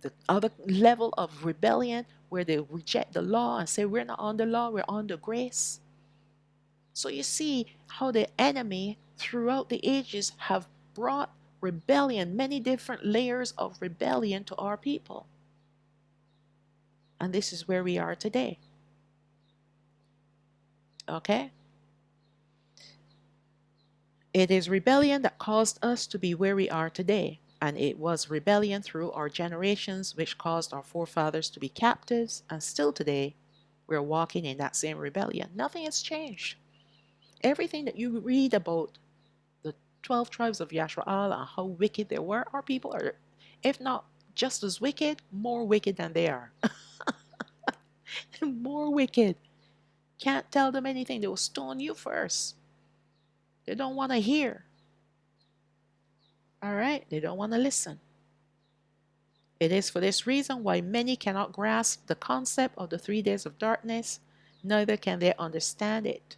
the other level of rebellion where they reject the law and say we're not on the law, we're on the grace. So you see how the enemy throughout the ages have brought rebellion, many different layers of rebellion to our people. And this is where we are today. Okay? It is rebellion that caused us to be where we are today. And it was rebellion through our generations which caused our forefathers to be captives. And still today, we're walking in that same rebellion. Nothing has changed. Everything that you read about the 12 tribes of Yashraal and how wicked they were, our people are, if not just as wicked, more wicked than they are. More wicked. Can't tell them anything. They will stone you first. They don't want to hear. All right? They don't want to listen. It is for this reason why many cannot grasp the concept of the 3 days of darkness, neither can they understand it.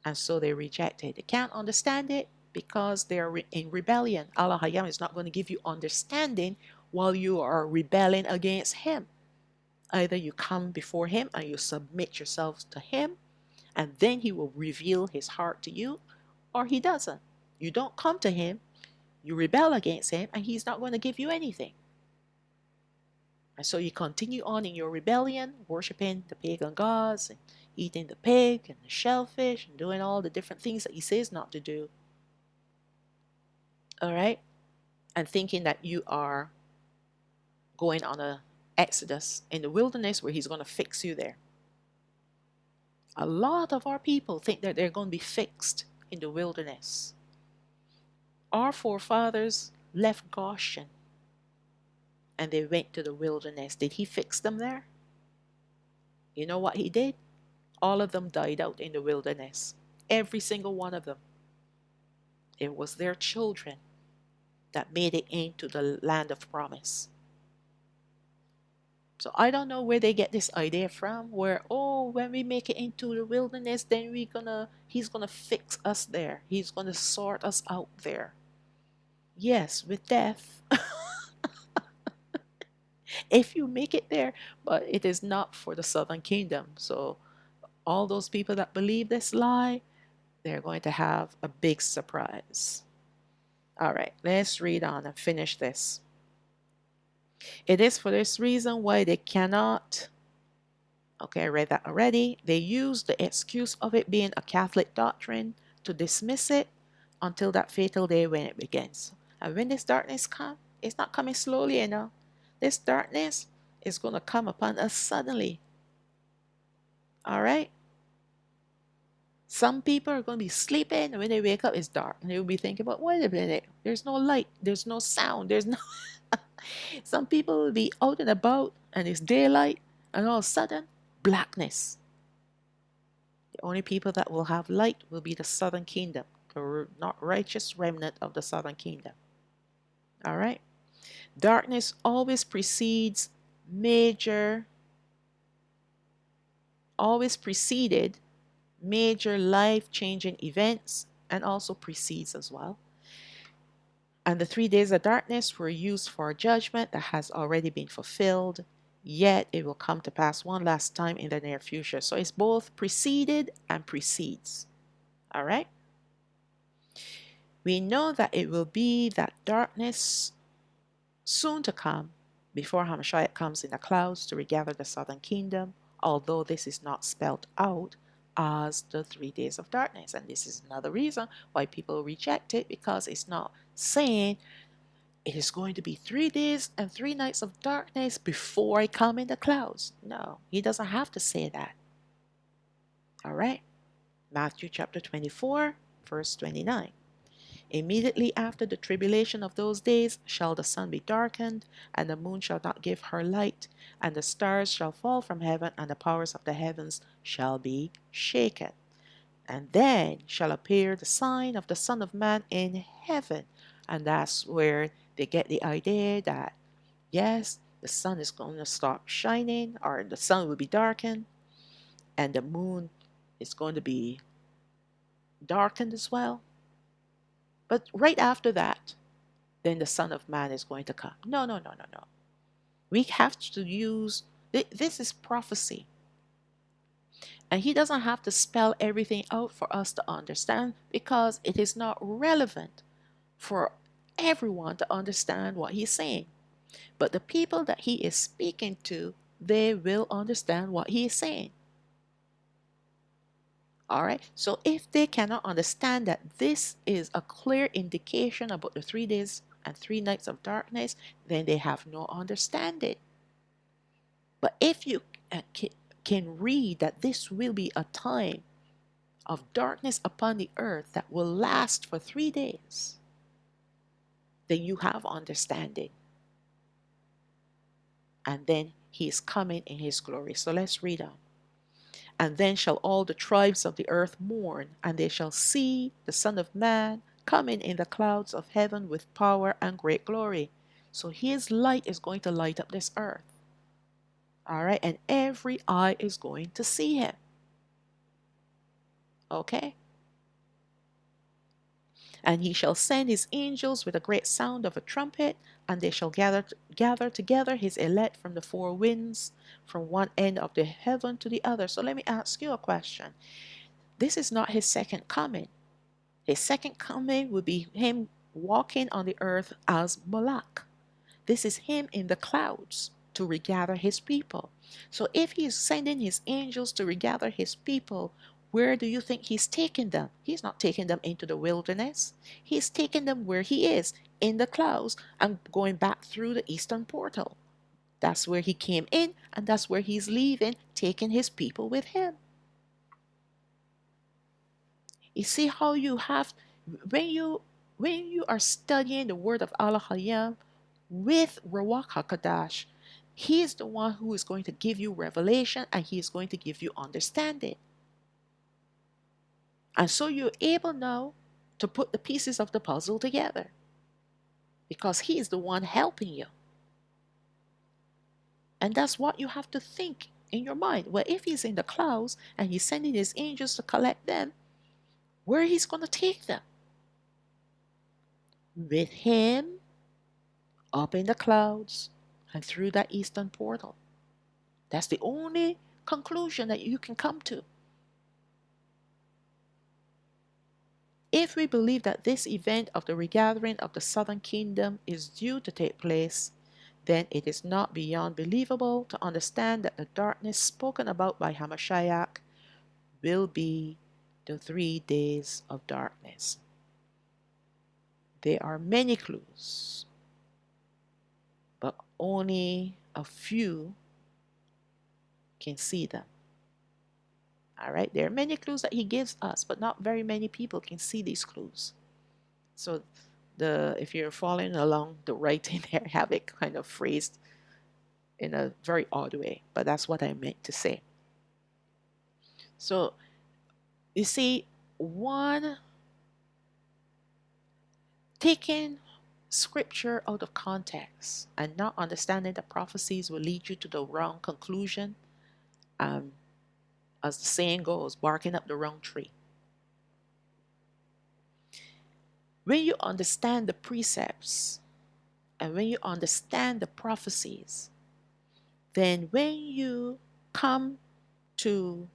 And so they reject it. They can't understand it because they are in rebellion. Allah Hayam is not going to give you understanding while you are rebelling against him. Either you come before him and you submit yourselves to him, and then he will reveal his heart to you, or he doesn't. You don't come to him, you rebel against him, and he's not going to give you anything. And so you continue on in your rebellion, worshiping the pagan gods, and eating the pig and the shellfish, and doing all the different things that he says not to do. All right? And thinking that you are going on a exodus in the wilderness where he's going to fix you there. A lot of our people think that they're going to be fixed in the wilderness. Our forefathers left Goshen and they went to the wilderness. Did he fix them there? You know what he did? All of them died out in the wilderness. Every single one of them. It was their children that made it into the land of promise. So I don't know where they get this idea from, where, oh, when we make it into the wilderness, then he's gonna fix us there. He's gonna sort us out there. Yes, with death. If you make it there, but it is not for the southern kingdom. So all those people that believe this lie, they're going to have a big surprise. All right, let's read on and finish this. It is for this reason why they cannot, okay, I read that already. They use the excuse of it being a Catholic doctrine to dismiss it until that fatal day when it begins. And when this darkness comes, it's not coming slowly, you know. This darkness is going to come upon us suddenly. All right? Some people are going to be sleeping, and when they wake up, it's dark. And they'll be thinking about, wait a minute, there's no light, there's no sound, there's no. Some people will be out and about, and it's daylight, and all of a sudden, blackness. The only people that will have light will be the southern kingdom, the not righteous remnant of the southern kingdom. All right? Darkness always precedes major, always preceded major life-changing events, and also precedes as well. And the 3 days of darkness were used for a judgment that has already been fulfilled, yet it will come to pass one last time in the near future. So it's both preceded and precedes. All right? We know that it will be that darkness soon to come before Hamashiach comes in the clouds to regather the southern kingdom, although this is not spelled out as the 3 days of darkness. And this is another reason why people reject it, because it's not saying it is going to be 3 days and 3 nights of darkness before I come in the clouds. No, he doesn't have to say that. All right. Matthew chapter 24, verse 29. Immediately after the tribulation of those days shall the sun be darkened, and the moon shall not give her light, and the stars shall fall from heaven, and the powers of the heavens shall be shaken. And then shall appear the sign of the Son of Man in heaven. And that's where they get the idea that, yes, the sun is going to stop shining, or the sun will be darkened, and the moon is going to be darkened as well. But right after that, then the Son of Man is going to come. No, no, no, no, no. We have to use, this is prophecy. And he doesn't have to spell everything out for us to understand, because it is not relevant for everyone to understand what he's saying. But the people that he is speaking to, they will understand what he is saying. All right. So if they cannot understand that this is a clear indication about the 3 days and 3 nights of darkness, then they have no understanding. But if you can read that this will be a time of darkness upon the earth that will last for 3 days, then you have understanding. And then he is coming in his glory. So let's read on. And then shall all the tribes of the earth mourn, and they shall see the Son of Man coming in the clouds of heaven with power and great glory. So his light is going to light up this earth. All right. And every eye is going to see him. Okay. And he shall send his angels with a great sound of a trumpet, and they shall gather together his elect from the four winds, from one end of the heaven to the other. So let me ask you a question. This is not his second coming. His second coming will be him walking on the earth as Malak. This is him in the clouds to regather his people. So if he is sending his angels to regather his people, where do you think he's taking them? He's not taking them into the wilderness. He's taking them where he is, in the clouds, and going back through the eastern portal. That's where he came in, and that's where he's leaving, taking his people with him. You see how you have, when you are studying the word of Allah Hayam with Ruach HaKadosh, he is the one who is going to give you revelation, and he is going to give you understanding. And so you're able now to put the pieces of the puzzle together, because he is the one helping you. And that's what you have to think in your mind. Well, if he's in the clouds and he's sending his angels to collect them, where he's going to take them? With him up in the clouds and through that eastern portal. That's the only conclusion that you can come to. If we believe that this event of the regathering of the southern kingdom is due to take place, then it is not beyond believable to understand that the darkness spoken about by Hamashiach will be the 3 days of darkness. There are many clues, but only a few can see them. All right, there are many clues that he gives us, but not very many people can see these clues. So if you're following along, the writing there have it kind of phrased in a very odd way, but that's what I meant to say. So you see, one, taking scripture out of context and not understanding the prophecies will lead you to the wrong conclusion. As the saying goes, barking up the wrong tree. When you understand the precepts and when you understand the prophecies, then when you come to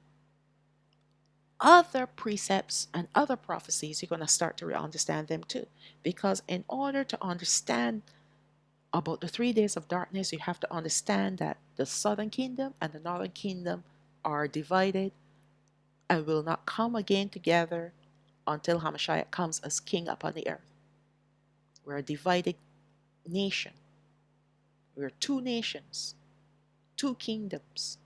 other precepts and other prophecies, you're going to start to understand them too. Because in order to understand about the 3 days of darkness, you have to understand that the southern kingdom and the northern kingdom are divided and will not come again together until Hamashiach comes as king upon the earth. We're a divided nation. We're two nations, two kingdoms.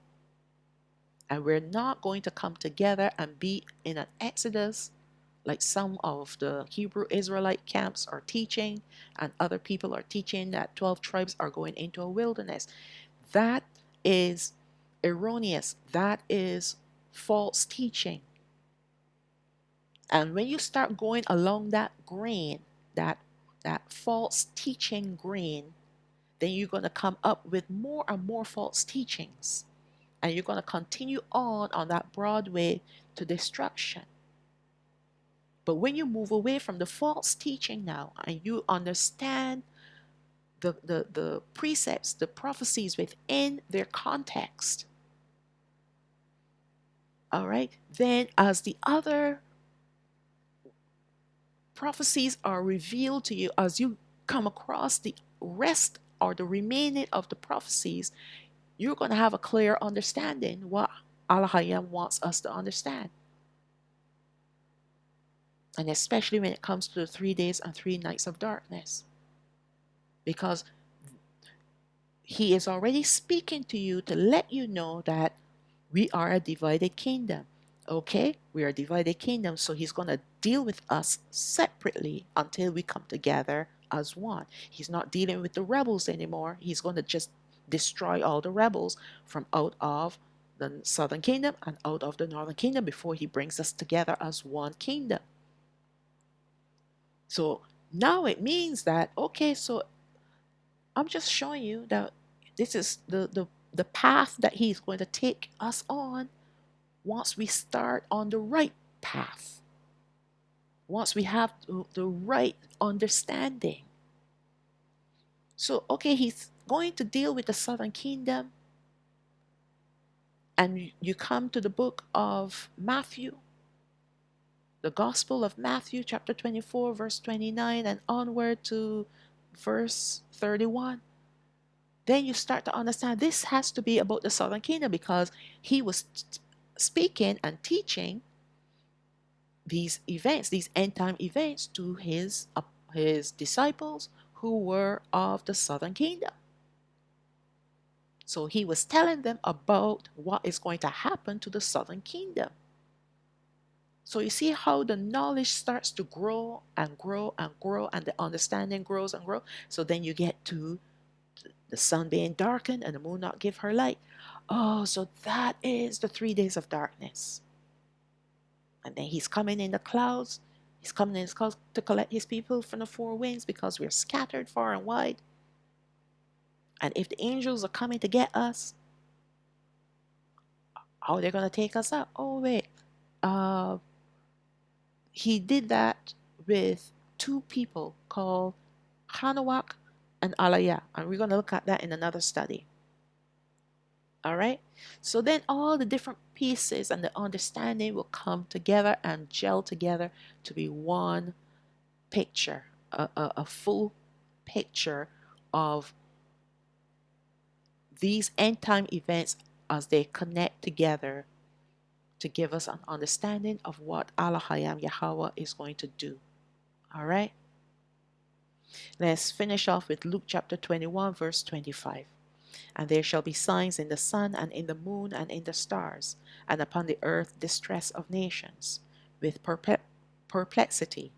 And we're not going to come together and be in an exodus like some of the Hebrew Israelite camps are teaching, and other people are teaching that 12 tribes are going into a wilderness. That is erroneous. That is false teaching. And when you start going along that grain, that false teaching grain, then you're going to come up with more and more false teachings. And you're going to continue on that broad way to destruction. But when you move away from the false teaching now and you understand the precepts, the prophecies within their context, all right, then as the other prophecies are revealed to you, as you come across the rest or the remaining of the prophecies, you're going to have a clear understanding what Allahayam wants us to understand. And especially when it comes to the 3 days and 3 nights of darkness. Because he is already speaking to you to let you know that we are a divided kingdom. Okay? We are a divided kingdom, so he's going to deal with us separately until we come together as one. He's not dealing with the rebels anymore. He's going to just destroy all the rebels from out of the southern kingdom and out of the northern kingdom before he brings us together as one kingdom. So now it means that, okay, so I'm just showing you that this is the path that he's going to take us on once we start on the right path. Once we have the right understanding. So, okay, he's going to deal with the southern kingdom. And you come to the book of Matthew, the Gospel of Matthew, chapter 24, verse 29, and onward to verse 31. Then you start to understand this has to be about the southern kingdom because he was speaking and teaching these events, these end time events to his disciples who were of the southern kingdom. So he was telling them about what is going to happen to the southern kingdom. So you see how the knowledge starts to grow and grow and grow, and the understanding grows and grows. So then you get to the sun being darkened and the moon not give her light. Oh, so that is the 3 days of darkness. And then he's coming in the clouds. He's coming in his clouds to collect his people from the four winds because we're scattered far and wide. And if the angels are coming to get us, how are they going to take us out? Oh, wait. He did that with 2 people called Hanawak and Alaya. And we're going to look at that in another study. All right. So then all the different pieces and the understanding will come together and gel together to be one picture, a full picture of these end time events as they connect together to give us an understanding of what Elohim Yahweh is going to do. All right? Let's finish off with Luke chapter 21, verse 25. And there shall be signs in the sun and in the moon and in the stars, and upon the earth distress of nations, with perplexity,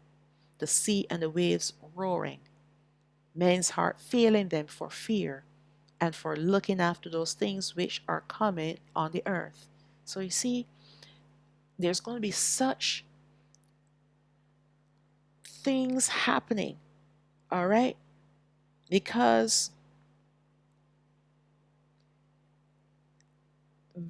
the sea and the waves roaring, men's heart failing them for fear, and for looking after those things which are coming on the earth. So you see, there's going to be such things happening, all right? Because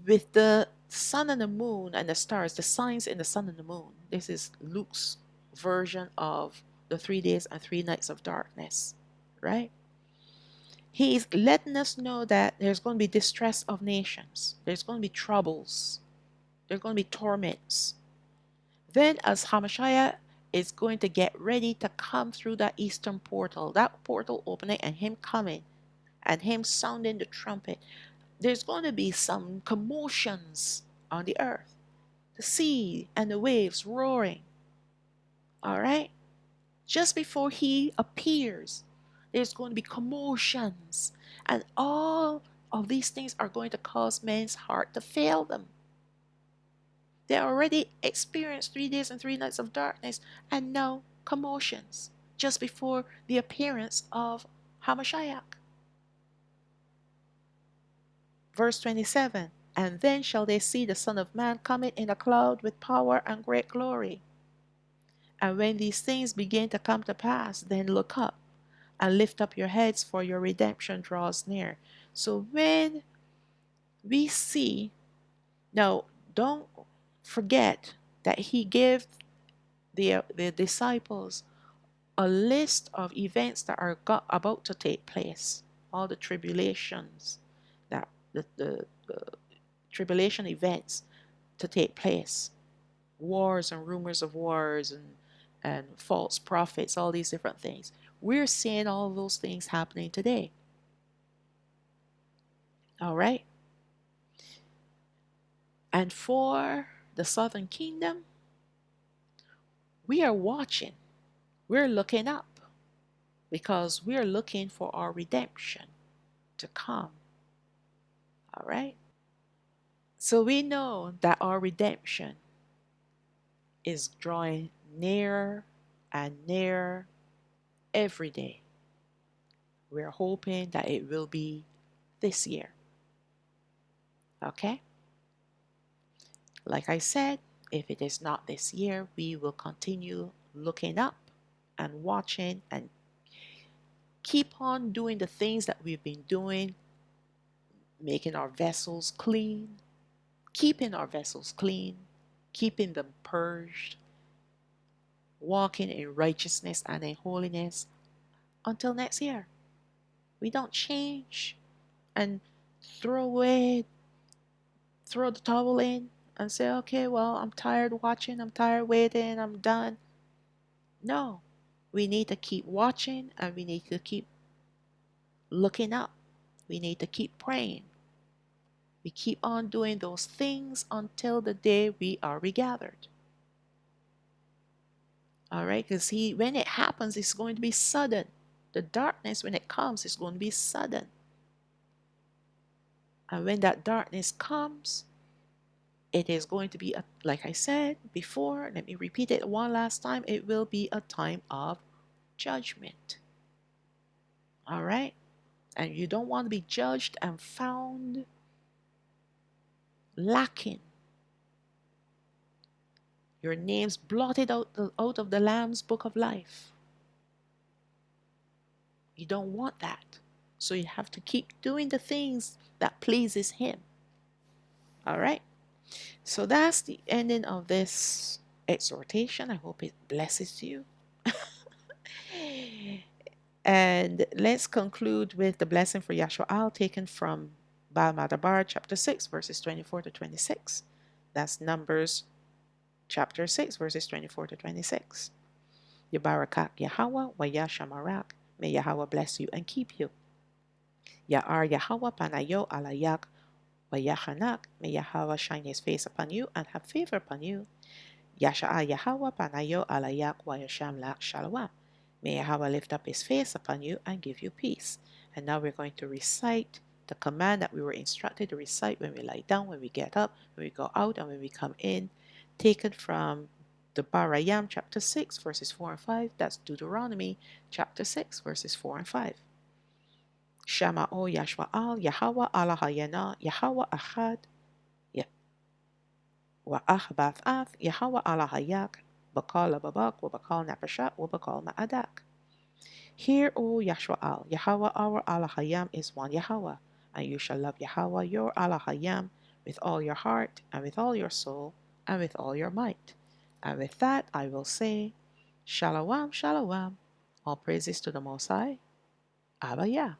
with the sun and the moon and the stars, the signs in the sun and the moon, this is Luke's version of the 3 days and 3 nights of darkness, right? He's letting us know that there's going to be distress of nations, there's going to be troubles, there's going to be torments. Then, as Hamashiach is going to get ready to come through that eastern portal, that portal opening, and him coming, and him sounding the trumpet, there's going to be some commotions on the earth. The sea and the waves roaring. All right? Just before he appears, there's going to be commotions. And all of these things are going to cause men's heart to fail them. They already experienced 3 days and 3 nights of darkness, and now commotions just before the appearance of Hamashiach. Verse 27, and then shall they see the Son of Man coming in a cloud with power and great glory. And when these things begin to come to pass, then look up and lift up your heads, for your redemption draws near. So when we see, now don't forget that he gave the disciples a list of events that are about to take place, all the tribulations, that the tribulation events to take place, wars and rumors of wars and false prophets, all these different things. We're seeing all those things happening today. All right? And for the southern kingdom, we are watching. We're looking up because we're looking for our redemption to come. All right? So we know that our redemption is drawing nearer and nearer every day. We're hoping that it will be this year. Okay? Like I said, if it is not this year, we will continue looking up and watching and keep on doing the things that we've been doing, making our vessels clean, keeping our vessels clean, keeping them purged, walking in righteousness and in holiness until next year. We don't change and throw the towel in and say, okay, well, I'm tired watching, I'm tired waiting, I'm done. No, we need to keep watching and we need to keep looking up. We need to keep praying. We keep on doing those things until the day we are regathered. All right, because when it happens, it's going to be sudden. The darkness, when it comes, is going to be sudden. And when that darkness comes, it is going to be, like I said before, let me repeat it one last time, it will be a time of judgment. All right? And you don't want to be judged and found lacking. Your name's blotted out of the Lamb's book of life. You don't want that. So you have to keep doing the things that pleases him. All right? So that's the ending of this exhortation. I hope it blesses you. And let's conclude with the blessing for Yashua taken from Baal Madabar chapter 6 verses 24 to 26. That's Numbers chapter 6 verses 24 to 26. Yabarakak Yahweh wa Yashamarak. May Yahweh bless you and keep you. Ya'ar Yahweh panayo alayak Vayachanak, may Yahweh shine his face upon you and have favor upon you. Yasha'a Yahweh panayo alayak Vayasham lak Shalawam. May Yahweh lift up his face upon you and give you peace. And now we're going to recite the command that we were instructed to recite when we lie down, when we get up, when we go out, and when we come in, taken from the Barayam chapter 6 verses 4 and 5. That's Deuteronomy chapter 6 verses 4 and 5. Shama'o Yashwa'al Yahweh Allah Hayana Yahweh Achad Wa'ach Af Yahweh Allah Hayak Bakal Babak Wabakal Napashat Wabakal Ma'adak. Hear, O Yashwa'al, Yahweh our Allah Hayam is one Yahweh, and you shall love Yahweh your Allah Hayam with all your heart, and with all your soul, and with all your might. And with that I will say, Shalawam, Shalawam. All praises to the Most High. Abba Yah.